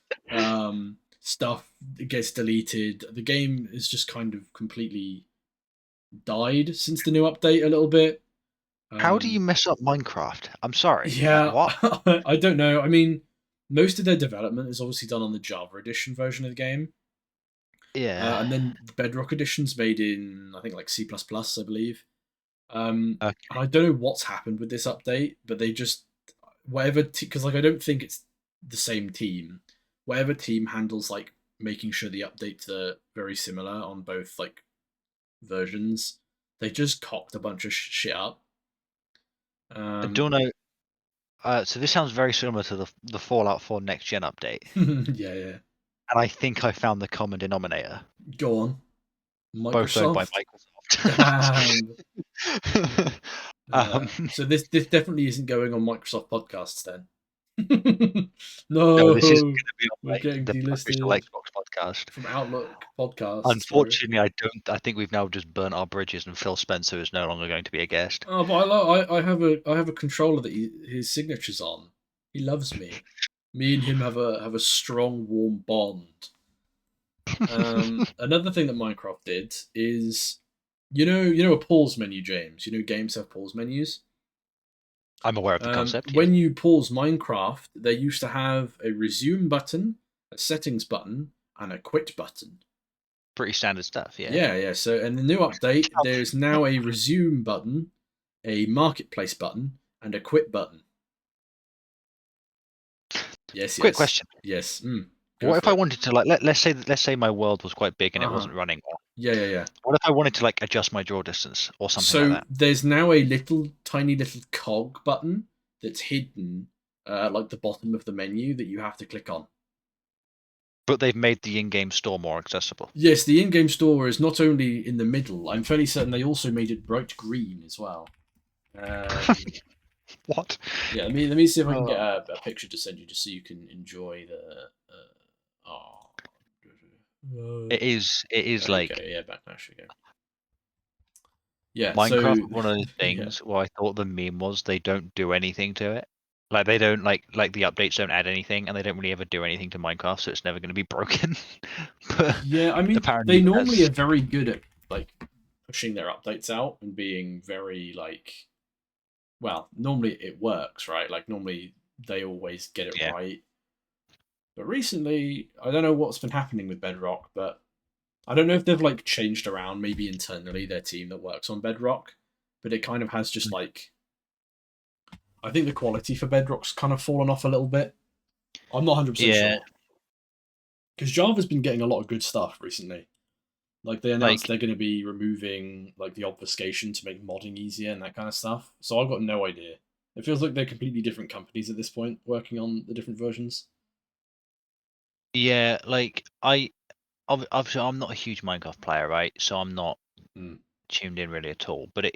Stuff gets deleted. The game is just kind of completely died since the new update a little bit. How do you mess up Minecraft? I'm sorry. Yeah, What? I don't know. I mean, most of their development is obviously done on the Java edition version of the game. Yeah. And then the Bedrock edition's made in, I think, like C++, I believe. Okay. And I don't know what's happened with this update, but they just, whatever, because like I don't think it's the same team. Whatever team handles like making sure the updates are very similar on both like versions, they just cocked a bunch of shit up. I don't know. So this sounds very similar to the Fallout 4 next gen update, Yeah, yeah. and I think I found the common denominator. Go on. Both owned by Microsoft. Microsoft. Damn. um, So this definitely isn't going on Microsoft podcasts then. no, this is No, going to be on we're like getting the official delisted Xbox podcast. from Outlook podcasts, bro. Unfortunately, I don't. I think we've now just burnt our bridges, and Phil Spencer is no longer going to be a guest. Oh, but I have a controller that his signature's on. He loves me. Me and him have a strong, warm bond. Another thing that Minecraft did is, you know a pause menu, James. You know games have pause menus. I'm aware of the concept. Yes. When you pause Minecraft, they used to have a resume button, a settings button, and a quit button. Pretty standard stuff. Yeah. Yeah. So, in the new update, there is now a resume button, a marketplace button, and a quit button. Yes. Quick question. Yes. What if I wanted to like let's say my world was quite big and it wasn't running well. Yeah. What if I wanted to like adjust my draw distance or something So like that? there's now a tiny little cog button that's hidden, like the bottom of the menu that you have to click on. But they've made the in-game store more accessible. Yes, the in-game store is not only in the middle. I'm fairly certain they also made it bright green as well. What? Yeah, let me see if I can get Oh. a picture to send you just so you can enjoy the. Oh, It is there we go. like Yeah, backlash again. Yeah, so Minecraft. One of those yeah, things where I thought the meme was they don't do anything to it. Like they don't like the updates don't add anything, and they don't really ever do anything to Minecraft, so it's never going to be broken. But yeah. I mean, they apparently normally are that's very good at like pushing their updates out and being very like. Well, normally it works, right? Like normally they always get it yeah. right. But recently, I don't know what's been happening with Bedrock, but I don't know if they've like changed around maybe internally their team that works on Bedrock, but it kind of has just like I think the quality for Bedrock's kind of fallen off a little bit. I'm not 100% Yeah, sure because Java's been getting a lot of good stuff recently. Like they announced like they're going to be removing like the obfuscation to make modding easier and that kind of stuff. So I've got no idea. It feels like they're completely different companies at this point working on the different versions. yeah, like obviously I'm not a huge Minecraft player, right? So I'm not Mm. tuned in really at all. But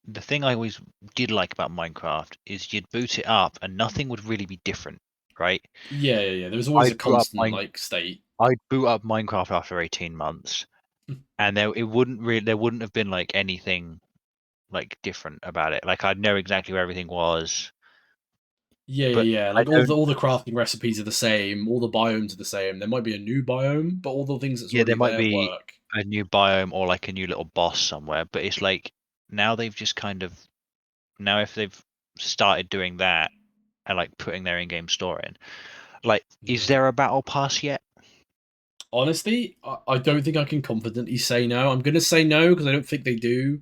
the thing I always did like about Minecraft is you'd boot it up and nothing would really be different, right? Yeah, yeah, yeah. There was always I'd a boot up constant like state. I'd boot up Minecraft after 18 months, and there wouldn't have been like anything like different about it. Like I'd know exactly where everything was, Yeah, but yeah, yeah. I Like don't. all the crafting recipes are the same, all the biomes are the same. There might be a new biome, but all the things that's Yeah, there already might there be work. a new biome or like a new little boss somewhere, but it's like now they've just kind of now if they've started doing that and like putting their in-game store in, like, is Yeah. there a battle pass yet? Honestly, I don't think I can confidently say no. I'm gonna say no because I don't think they do.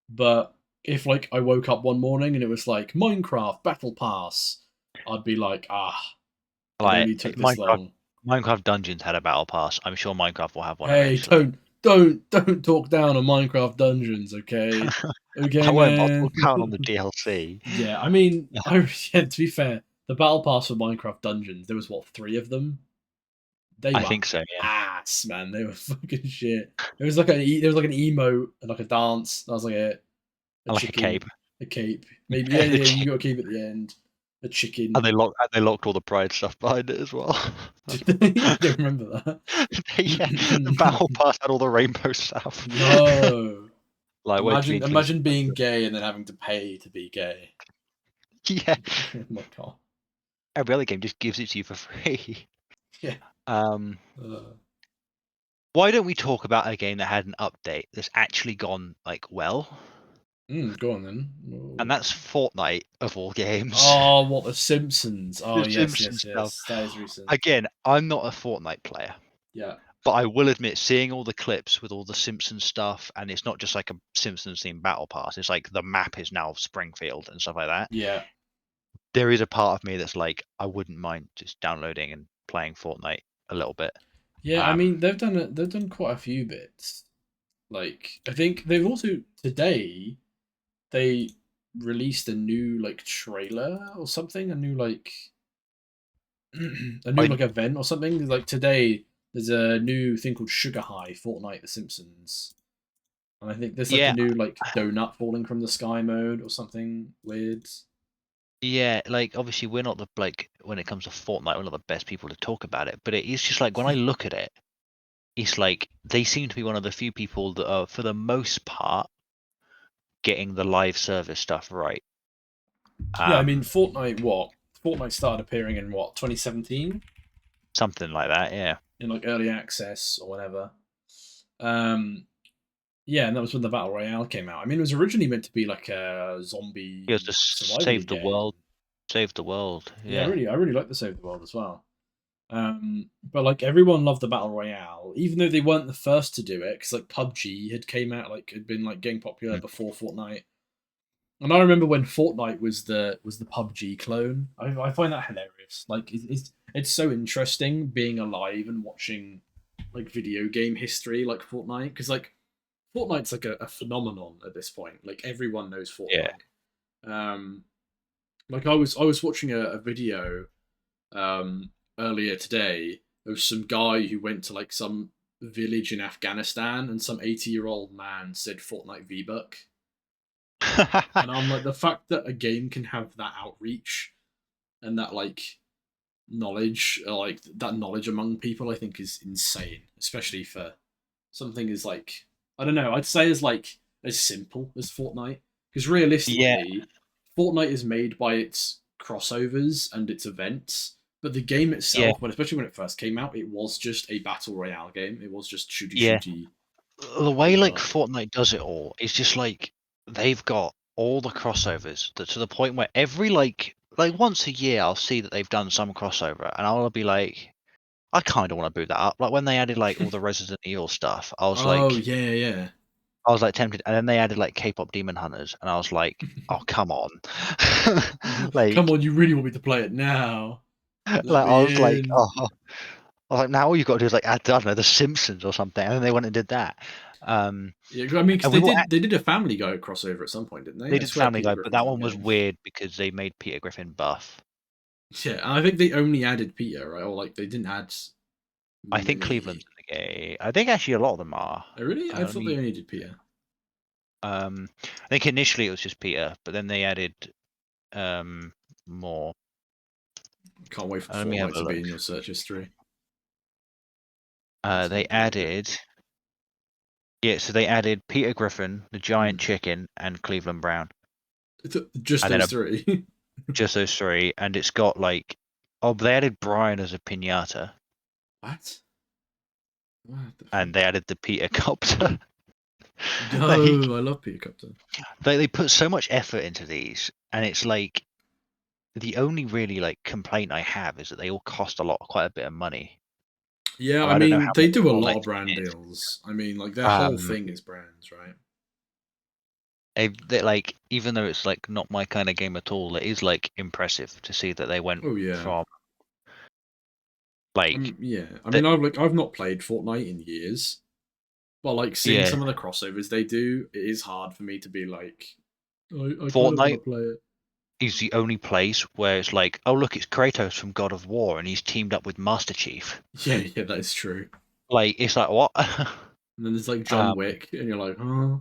But if like I woke up one morning and it was like Minecraft Battle Pass, I'd be like, ah, it Like only took this Minecraft, long. Minecraft Dungeons had a battle pass. I'm sure Minecraft will have one Hey, eventually. don't talk down on Minecraft Dungeons, okay? I Okay, won't, but I'll talk man. down on the DLC. Yeah, I mean, yeah, to be fair, the battle pass for Minecraft Dungeons, there was what, three of them? They I were think so, yeah. ass, man. They were fucking shit. There was like an emote and like a dance. That was like a And like a cape. chicken, a cape. Maybe yeah, The yeah. You cape. got a cape at the end. A And chicken. they locked all the Pride stuff behind it as well. Did they? I don't remember Yeah, the battle that. pass had all the rainbow stuff. Yo, Like, where to be inclusive. imagine being gay and then having to pay to be gay. Yeah, Oh my god. every other game just gives it to you for free. Yeah. Um, Uh, why don't we talk about a game that had an update that's actually gone like well? go on then. And that's Fortnite of all games. Oh, what the Simpsons? Oh The yes, Simpsons yes, stuff. yes. That is recent. Again, I'm not a Fortnite player, Yeah. but I will admit, seeing all the clips with all the Simpsons stuff, and it's not just like a Simpsons themed battle pass. It's like the map is now Springfield and stuff like that. Yeah. There is a part of me that's like, I wouldn't mind just downloading and playing Fortnite a little bit. Yeah, I Um, mean they've done quite a few bits. Like I think they've also today they released a new like trailer or something, a new like a new I like event or something. Like today there's a new thing called Sugar High Fortnite The Simpsons. And I think there's like a yeah, new like donut falling from the sky mode or something weird. yeah, like obviously we're not the like when it comes to Fortnite, we're not the best people to talk about it, but it is just like when I look at it, it's like they seem to be one of the few people that are, for the most part, getting the live service stuff right. Yeah, I mean Um, Fortnite what? Fortnite started appearing in what, 2017? something like that, yeah. In like early access or whatever. Um Yeah, and that was when the Battle Royale came out. I mean, it was originally meant to be like a He was zombie to survival save the game. world, save the world, Yeah, yeah. I really like the Save the World as well. But like everyone loved the Battle Royale, even though they weren't the first to do it, because like PUBG had came out, like had been like getting popular Mm, before Fortnite. And I remember when Fortnite was the PUBG clone. I find that hilarious. Like it's so interesting being alive and watching like video game history like Fortnite because like Fortnite's like a phenomenon at this point. Like everyone knows yeah. Fortnite. Um, like I was watching a video um, earlier today of some guy who went to like some village in Afghanistan and some 80-year-old man said Fortnite V-Buck. And I'm like, the fact that a game can have that outreach and that like knowledge, like that knowledge among people, I think is insane, especially for something as like, I don't know, I'd say as like as simple as Fortnite, because Yeah, realistically, Fortnite is made by its crossovers and its events, but the game yeah, itself, but especially when it first came out, it was just a battle royale game. It was just shooty yeah. shooty The way beat 'em like up. Fortnite does it all is just like they've got all the crossovers that to the point where every like once a year I'll see that they've done some crossover and I'll be like, I kind of want to boot that up. Like when they added like all the Resident Evil stuff, Oh yeah, yeah. I was like tempted, and then they added like K-pop Demon Hunters, and I was like, oh come on, Come like on, you really want me to play it now? Let like I was me like, in. oh, I was like now all you've got to do is like add, I don't know, The Simpsons or something, and then they went and did that. Um, Yeah, I mean, because and we were they did a Family Guy crossover at some point, didn't they? they I did swear Family Peter Guy, but Griffin's that in the one was game. weird because they made Peter Griffin buff. Yeah, and I think they only added Peter, right? Or like they didn't add I think Cleveland's many. in the game. I think actually a lot of them are. Oh, really? I Let thought they me. only did Peter. I think initially it was just Peter, but then they added more. Can't wait for Let me have Fortnite a to be look. in your search history. That's gonna They be epic. added. Yeah, so they added Peter Griffin, the giant Hmm. chicken, and Cleveland Brown, Just and then those three. just those three. And it's got like, oh, they added Brian as a pinata, What? What the fuck? and they added the Peter Copter. like, No, I love Peter Cupton. they put so much effort into these, and it's like the only really like complaint I have is that they all cost a lot, quite a bit of money, Yeah, and I I don't know mean how they much do a lot Fortnite of brand is. deals. I mean, like their whole Um, thing is brands, right? they like even though it's like not my kind of game at all, it is like impressive to see that they went Oh yeah. from like Yeah. I that. mean, I've not played Fortnite in years, but like seeing Yeah, some of the crossovers they do, it is hard for me to be like, I kind of want to Fortnite play it. is the only place where it's like, oh look, it's Kratos from God of War, and he's teamed up with Master Chief. Yeah, yeah, that is true. Like it's like what? And then there's like John um, Wick, and you're like, huh?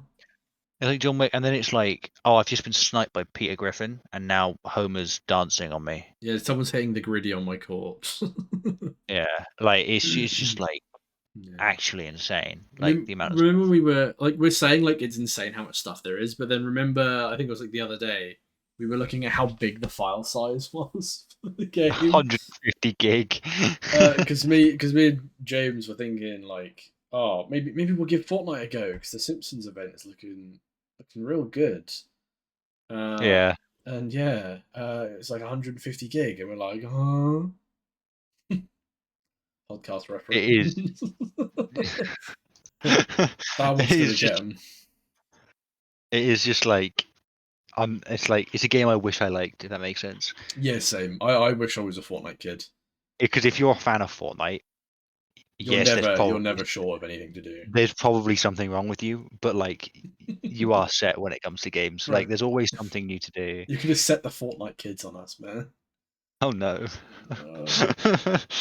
it's like John Wick, and then it's like, oh, I've just been sniped by Peter Griffin, and now Homer's dancing on me. Yeah, someone's hitting the griddy on my corpse. Yeah, like it's just like Yeah. actually insane. I Like mean, the amount of stuff. remember we were like we're saying like it's insane how much stuff there is, but then remember I think it was like the other day we were looking at how big the file size was for the game. 150 gig. Because me and James were thinking like, oh, maybe we'll give Fortnite a go because the Simpsons event is looking real good. Uh, Yeah, and yeah, it's like 150 gig, and we're like, huh? Podcast it reference. is. That one's It's gonna get just him. it is just like it's like it's a game I wish I liked, if that makes sense. Yeah, same. I wish I was a Fortnite kid. Because if you're a fan of Fortnite, yes, You're never sure of anything to do, there's probably something wrong with you, but like you are set when it comes to games. bro. Like there's always something new to do. You could have set the Fortnite kids on us, man. Oh no. Uh,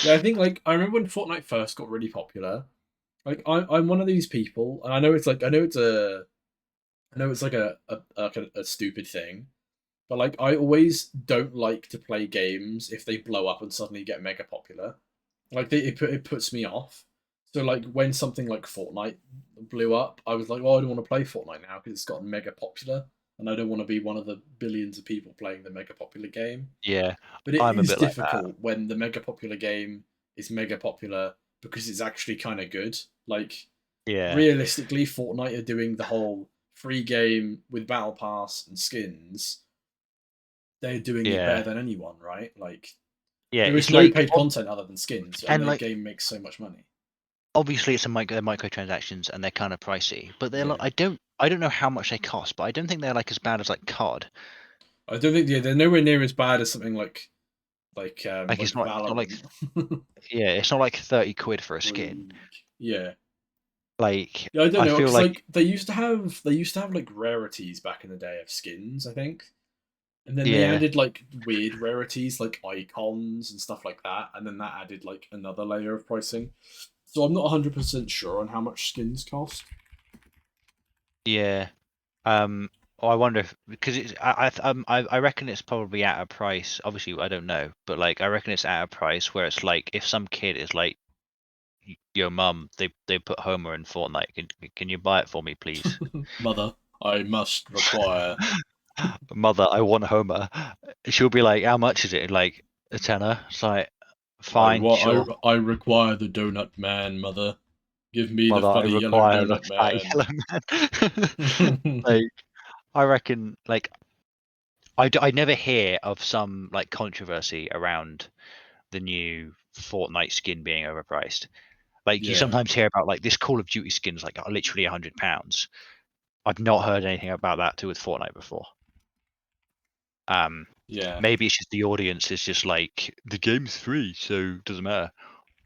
yeah, I think like I remember when Fortnite first got really popular. Like I'm one of these people, and I know it's like a stupid thing, but like I always don't like to play games if they blow up and suddenly get mega popular. Like it puts me off. So like when something like Fortnite blew up, I was like, well, I don't want to play Fortnite now because it's gotten mega popular, and I don't want to be one of the billions of people playing the mega popular game. Yeah, But it I'm a is bit like that. difficult when the mega popular game is mega popular because it's actually kind of good. Like Yeah, realistically, Fortnite are doing the whole free game with battle pass and skins. They're doing it better yeah, than anyone, right? Like yeah. there is It's no like paid content other than skins, and and their like game makes so much money. obviously it's they're microtransactions and they're kind of pricey, but they're like, Yeah, I don't know how much they cost, but I don't think they're like as bad as like COD. I don't think they're nowhere near as bad as something Like like it's not like Valorant yeah, it's not like 30 quid for a or skin. League. Yeah, Like yeah, I don't I know feel because like like they used to have like rarities back in the day of skins, I think, and then they yeah, added like weird rarities like icons and stuff like that, and then that added like another layer of pricing. So I'm not 100% sure on how much skins cost. yeah. Um Or I wonder if because I reckon it's probably at a price. Obviously, I don't know, but like I reckon it's at a price where it's like if some kid is like, "Yo, mum, they put Homer in Fortnite. Can you buy it for me, please?" Mother, I must require. Mother, I want Homer. She'll be like, "How much is it?" Like a tenner. It's like, fine, sure. I require the donut man, mother. Give me the Mother, I funny yellow require the donut fat man. yellow man. Like, I reckon, like, I never hear of some like controversy around the new Fortnite skin being overpriced. Like, you Yeah, sometimes hear about like this Call of Duty skin's like literally £100. I've not heard anything about that too with Fortnite before. Um, yeah. Maybe it's just the audience is just like the game's free, so it doesn't matter.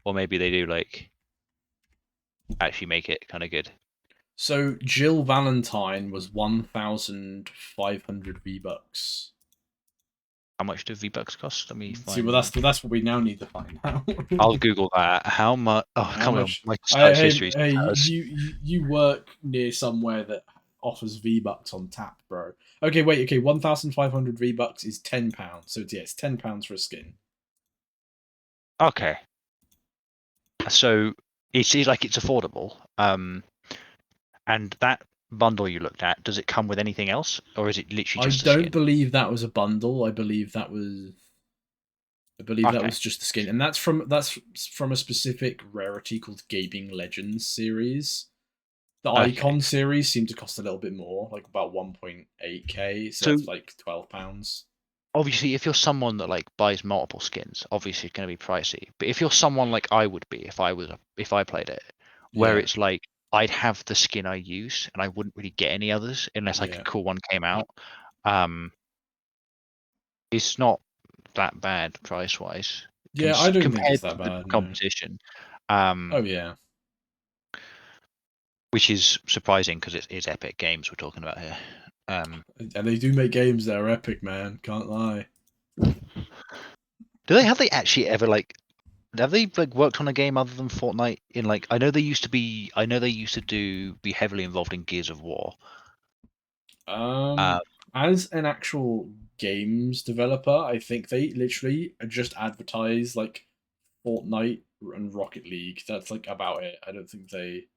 Or maybe they do like actually make it kind of good. So Jill Valentine was 1,500 V-Bucks. How much do V-Bucks cost? Let me See, well, find that. that's what we now need to find out. I'll Google that. How much? Oh, How come on. much? My search history Hey, says. you work near somewhere that offers V-Bucks on tap, bro. Okay, wait. Okay, 1,500 V-Bucks is £10. So it's £10 for a skin. Okay, so it's like it's affordable. And that bundle you looked at, does it come with anything else, or is it literally I just a don't skin? believe that was a bundle. I believe that Okay. was just the skin, and that's from a specific rarity called Gaming Legends series. The Okay. Icon series seemed to cost a little bit more, like about 1.8k. So So that's like £12. obviously, if you're someone that like buys multiple skins, obviously it's going to be pricey. But if you're someone like I would be if I played it, where Yeah, it's like I'd have the skin I use and I wouldn't really get any others unless like a yeah, cool one came out. Um, it's not that bad price wise, yeah. I don't think it's compared that to the bad. No. competition. Oh Um, yeah, which is surprising because it's Epic Games we're talking about here. Um, and they do make games that are epic, man. Can't lie. have they actually ever like have they like worked on a game other than Fortnite in like I know they used to be heavily involved in Gears of War. Uh, As an actual games developer, I think they literally just advertise like Fortnite and Rocket League. That's like about it. I don't think they,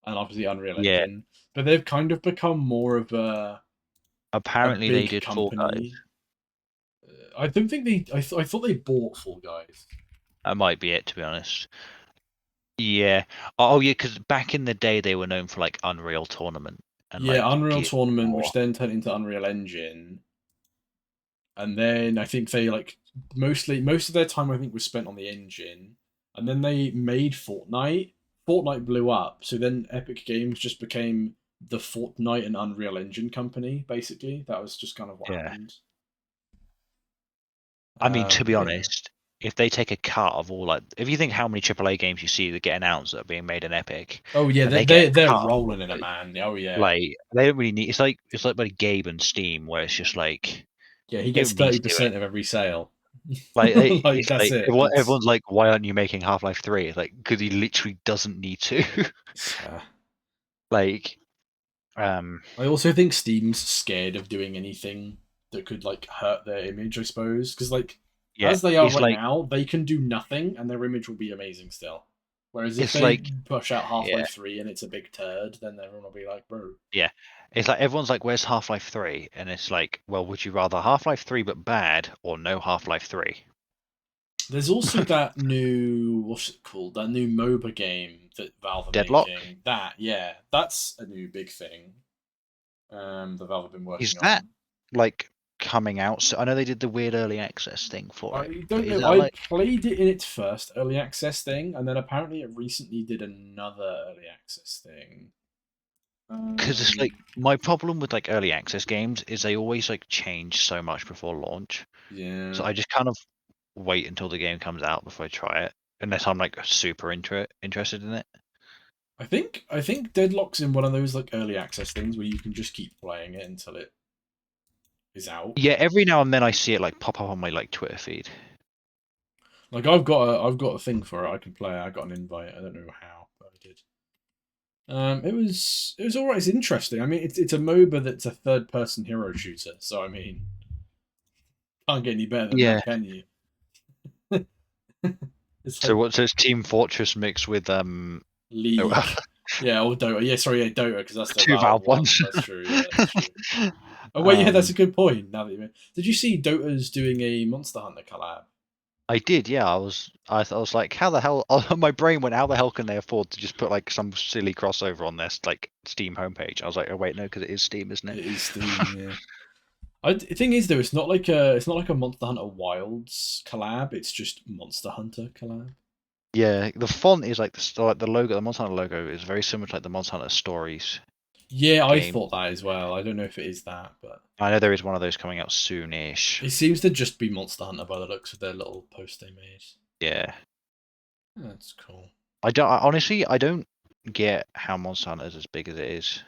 and obviously Unreal yeah, Engine, but they've kind of become more of a apparently they big did Fall Guys. company. I don't think they. I thought they bought Fall Guys. That might be it to be honest. Yeah. Oh yeah, because back in the day they were known for like Unreal Tournament and Yeah, like Unreal Gears of Tournament, which War. then turned into Unreal Engine, and then I think they like most of their time I think was spent on the engine, and then they made Fortnite. Fortnite blew up, so then Epic Games just became the Fortnite and Unreal Engine company. Basically, that was just kind of what Yeah. happened. I mean, to be But yeah. honest, if they take a cut of all like, if you think how many AAA games you see that get announced that are being made in Epic, Oh yeah, and they get a they're cut of all rolling of in it, those, man. Oh yeah, like they don't really need. It's like like Gabe and Steam, where it's just like yeah. He you gets don't need thirty to do it. percent of every sale. Like Like it's that's like it. It's everyone's like, why aren't you making Half-Life 3? It's like because he literally doesn't need to. yeah. Like, um, I also think Steam's scared of doing anything that could like hurt their image, I suppose, because like yeah, as they are it's right like now, they can do nothing and their image will be amazing still. Whereas if it's they like push out yeah, Half-Life 3 and it's a big turd, then everyone will be like, bro. yeah. It's like everyone's like, where's Half-Life 3? And it's like, well, would you rather Half-Life 3 but bad or no Half-Life 3? There's also that new what's it called? That new MOBA game that Valve are Deadlock? making. That, yeah, that's a new big thing. That Valve have been Is working that on. like coming out? So I know they did the weird early access thing for it, I but don't is know. that I like played it in its first early access thing, and then apparently it recently did another early access thing. because it's Um, like my problem with like early access games is they always like change so much before launch. yeah, So I just kind of wait until the game comes out before I try it, unless I'm like super interested in it. I think Deadlock's in one of those like early access things where you can just keep playing it until it is out. Yeah, every now and then I see it like pop up on my like Twitter feed. Like I've got a thing for it. I can play it. I got an invite. I don't know how, but I did. It was all right. It's interesting. I mean, it's a MOBA that's a third person hero shooter. So I mean, can't get any better than Yeah. that, can you? It's So like what's this Team Fortress mixed with oh, League, yeah, or Dota. Yeah, sorry, yeah, Dota because that's the two Valve Valve one. ones? That's true. Yeah, that's true. Oh wait, yeah, that's um, a good point. Now that did you see Dota's doing a Monster Hunter collab? I did, yeah. I was like, how the hell? My brain went, how the hell can they afford to just put like some silly crossover on this like Steam homepage? I was like, oh wait, no, because it is Steam, isn't it? It is Steam, yeah. The thing is though, it's not like a Monster Hunter Wilds collab. It's just Monster Hunter collab. Yeah, the font is like the logo, the Monster Hunter logo is very similar to like the Monster Hunter Stories Yeah, I game. thought that as well. I don't know if it is that, but I know there is one of those coming out soon-ish. it seems to just be Monster Hunter by the looks of their little post they made. Yeah, That's cool. honestly, I don't get how Monster Hunter is as big as it is.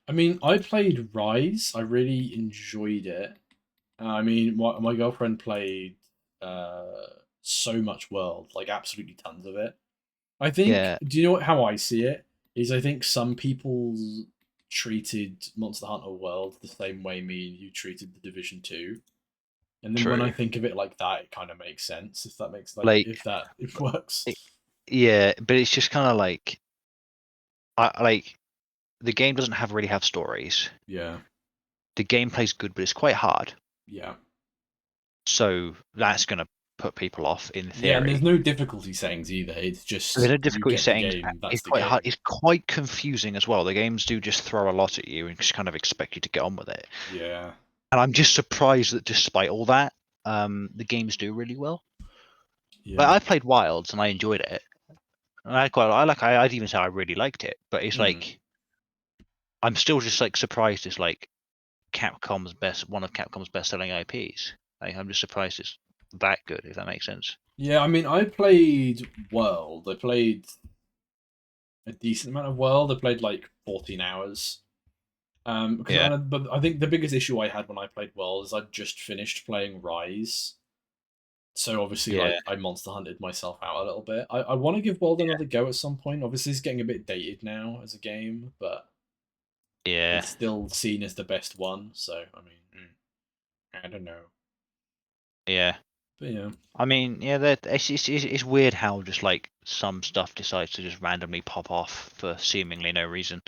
I mean, I played Rise. I really enjoyed it. I mean, my girlfriend played uh, so much World, like absolutely tons of it. I think. Yeah, Do you know how I see it? Is I think some people treated Monster Hunter World the same way me and you treated the Division 2. And then when I true. think of it like that, it kind of makes sense. If that makes like Like, if that it works. it, yeah, but it's just kind of like I like the game doesn't have really have stories. Yeah, The gameplay's good, but it's quite hard. yeah, So that's gonna put people off in yeah. And there's theory. no difficulty settings either. It's There's just no you difficulty get the settings. game. That's It's the quite hard. game. It's quite confusing as well. The games do just throw a lot at you and just kind of expect you to get on with it. Yeah, And I'm just surprised that despite all that, the games do really well. Like yeah. I played Wilds and I enjoyed it. And I'd even say I really liked it. But it's Mm. like I'm still just like surprised it's like one of Capcom's best selling IPs. Like I'm just surprised it's that good, if that makes sense. Yeah, I mean, I played World. I played a decent amount of World. I played like 14 hours. Yeah, But I think the biggest issue I had when I played World is I'd just finished playing Rise. So obviously, yeah, like I monster hunted myself out a little bit. I want to give World another go at some point. Obviously, it's getting a bit dated now as a game, but yeah, it's still seen as the best one. So I mean, I don't know, yeah. but yeah, I mean, yeah, that it's weird how just like some stuff decides to just randomly pop off for seemingly no reason.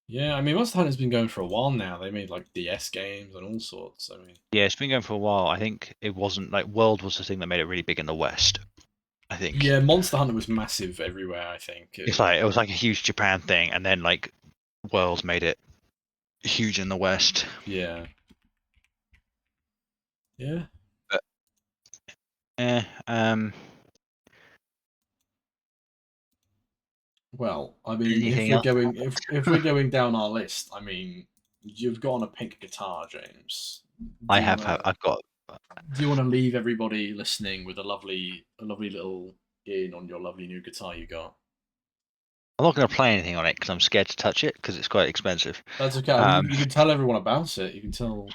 yeah. I mean, Monster Hunter's been going for a while now. They made like DS games and all sorts. I mean, Yeah, it's been going for a while. I think it wasn't like World was the thing that made it really big in the West. I think yeah, Monster Hunter was massive everywhere. I think it's like it was like a huge Japan thing, and then like World made it huge in the West. yeah, yeah. But eh, Well, I mean, anything else? if we're going down our list, I mean, you've got on a pink guitar, James. Do I you have wanna I've got. do you wanna leave everybody listening with a lovely little in on your lovely new guitar you got? I'm not going to play anything on it because I'm scared to touch it because it's quite expensive. That's okay. I mean, Um, you can tell everyone about it. You can tell.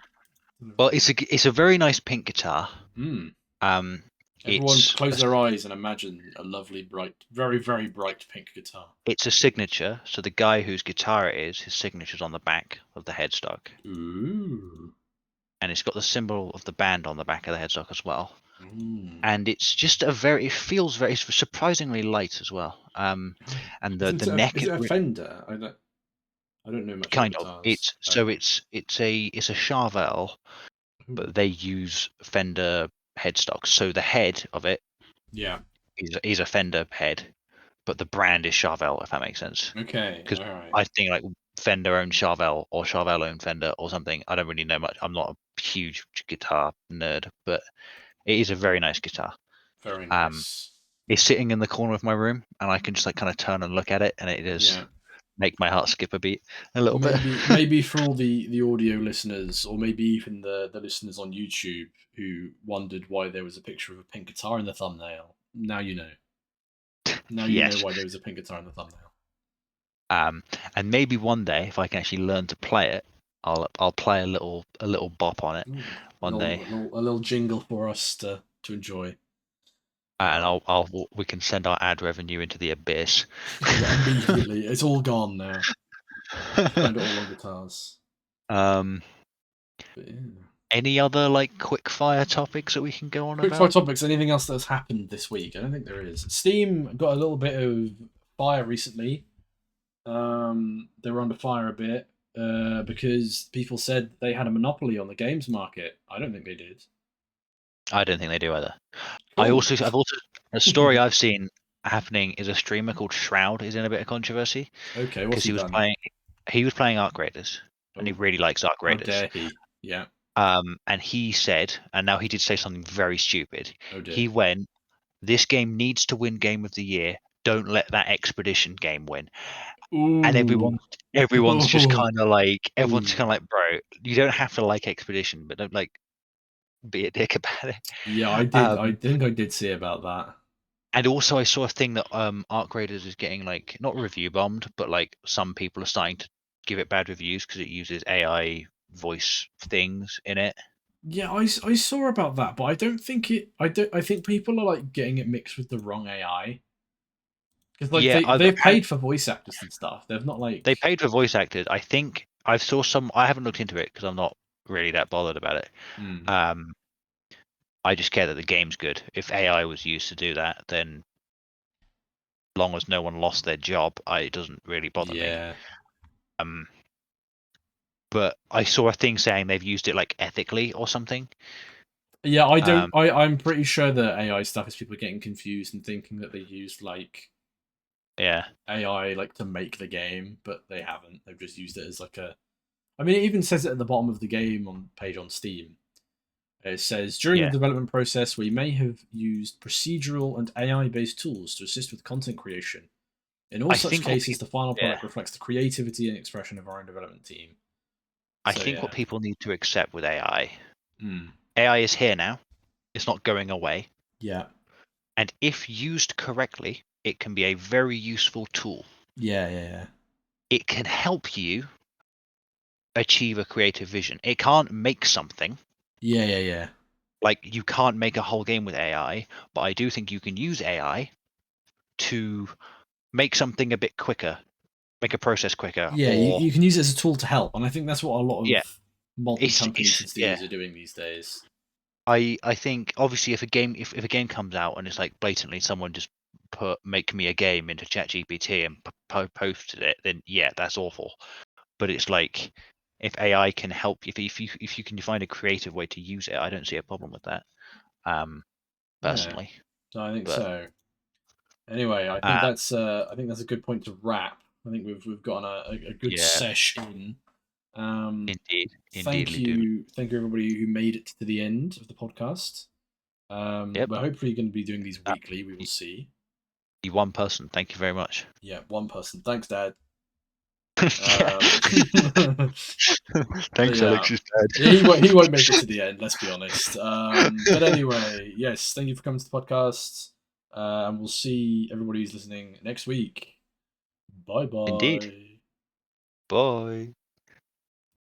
well, it's a very nice pink guitar. Hmm. Um, Everyone, it's close a, their eyes and imagine a lovely, bright, very, very bright pink guitar. it's a signature. So the guy whose guitar it is, his signature's on the back of the headstock, Ooh. and it's got the symbol of the band on the back of the headstock as well. Mm. And it's just it feels very it's surprisingly light as well. And the neck Is is it a Fender? I don't know much about kind of guitars. Okay. it's a Charvel, Ooh. but they use Fender headstocks. So the head of it Yeah. is a Fender head, but the brand is Charvel, if that makes sense. Okay. Because All right. I think like Fender owned Charvel or Charvel owned Fender or something. I don't really know much. I'm not a huge guitar nerd, but it is a very nice guitar. Very Um, nice. it's sitting in the corner of my room, and I can just like kind of turn and look at it, and it does Yeah. make my heart skip a beat a little bit. Maybe for all the audio listeners, or maybe even the listeners on YouTube who wondered why there was a picture of a pink guitar in the thumbnail. Now you know. Now you know Yes. why there was a pink guitar in the thumbnail. Um, and maybe one day, if I can actually learn to play it, I'll play a little bop on it Ooh, one day. a little jingle for us to enjoy. and we can send our ad revenue into the abyss. Yeah, immediately. It's all gone now. Spend it all on guitars. um, But yeah. any other like quick fire topics that we can go on Quick fire about? topics. Anything else that's happened this week? I don't think there is. Steam got a little bit of fire recently. They were under fire a bit because people said they had a monopoly on the games market. I don't think they did. I don't think they do either. Cool. I've also a story I've seen happening is a streamer called Shroud is in a bit of controversy Okay, what's because he done? he was playing Arc Raiders and he Oh, really likes Arc how Raiders. dare he? Yeah. And he said, and now he did say something very stupid. Oh dear. He went, "This game needs to win Game of the Year. Don't let that Expedition game win." And Ooh. everyone's just Ooh. kind of like, Ooh. bro, you don't have to like Expedition, but don't like be a dick about it. Yeah, I did. I Um, think I did see about that. and also I saw a thing that Arc Raiders is getting like not review bombed, but like some people are starting to give it bad reviews because it uses AI voice things in it. Yeah, I saw about that, but I don't think it. I don't. I think people are like getting it mixed with the wrong AI because like Yeah, I've they've apparently paid for voice actors and stuff. They've not they like. paid for voice actors. I think I saw some. I haven't looked into it because I'm not really that bothered about it. Hmm. Um, I just care that the game's good. If AI was used to do that, then long as no one lost their job, it doesn't really bother me. Yeah. Um, but I saw a thing saying they've used it like ethically or something. Yeah, I don't. Um, I'm pretty sure that AI stuff is people getting confused and thinking that they used like yeah, AI like to make the game, but they haven't. They've just used it as like a. I mean, it even says it at the bottom of the game on page on Steam. It says during the yeah. development process, we may have used procedural and AI-based tools to assist with content creation. In all I such think what cases, people, the final yeah, product reflects the creativity and expression of our own development team. I So think what yeah. people need to accept with AI, Mm. AI is here now. It's not going away, Yeah. and if used correctly, it can be a very useful tool. Yeah. Yeah. It can help you achieve a creative vision. It can't make something. Yeah. Yeah. Yeah. Like you can't make a whole game with AI, but I do think you can use AI to make something a bit quicker, make a process quicker, Yeah. or You can use it as a tool to help, and I think that's what a lot yeah, of modern companies it's and yeah. studios are doing these days. I think obviously if a game comes out and it's like blatantly someone just put make me a game into ChatGPT and posted it, then yeah, that's awful. But it's like if AI can help if you can find a creative way to use it, I don't see a problem with that. Um, Yeah. personally, So I think but so. Anyway, uh, I think that's a good point to wrap. I think we've gotten a good yeah, sesh in. indeed, dude. Thank you everybody who made it to the end of the podcast. Yep, We're hopefully going to be doing these uh, weekly. We will you, see. you one person. Thank you very much. Yeah, one person. Thanks, Dad. Yeah. Um, but Thanks, yeah, Alex is dead. yeah, he won't make it to the end. Let's be honest. But anyway, yes, thank you for coming to the podcast, and we'll see everybody who's listening next week. Bye Indeed. bye. Bye.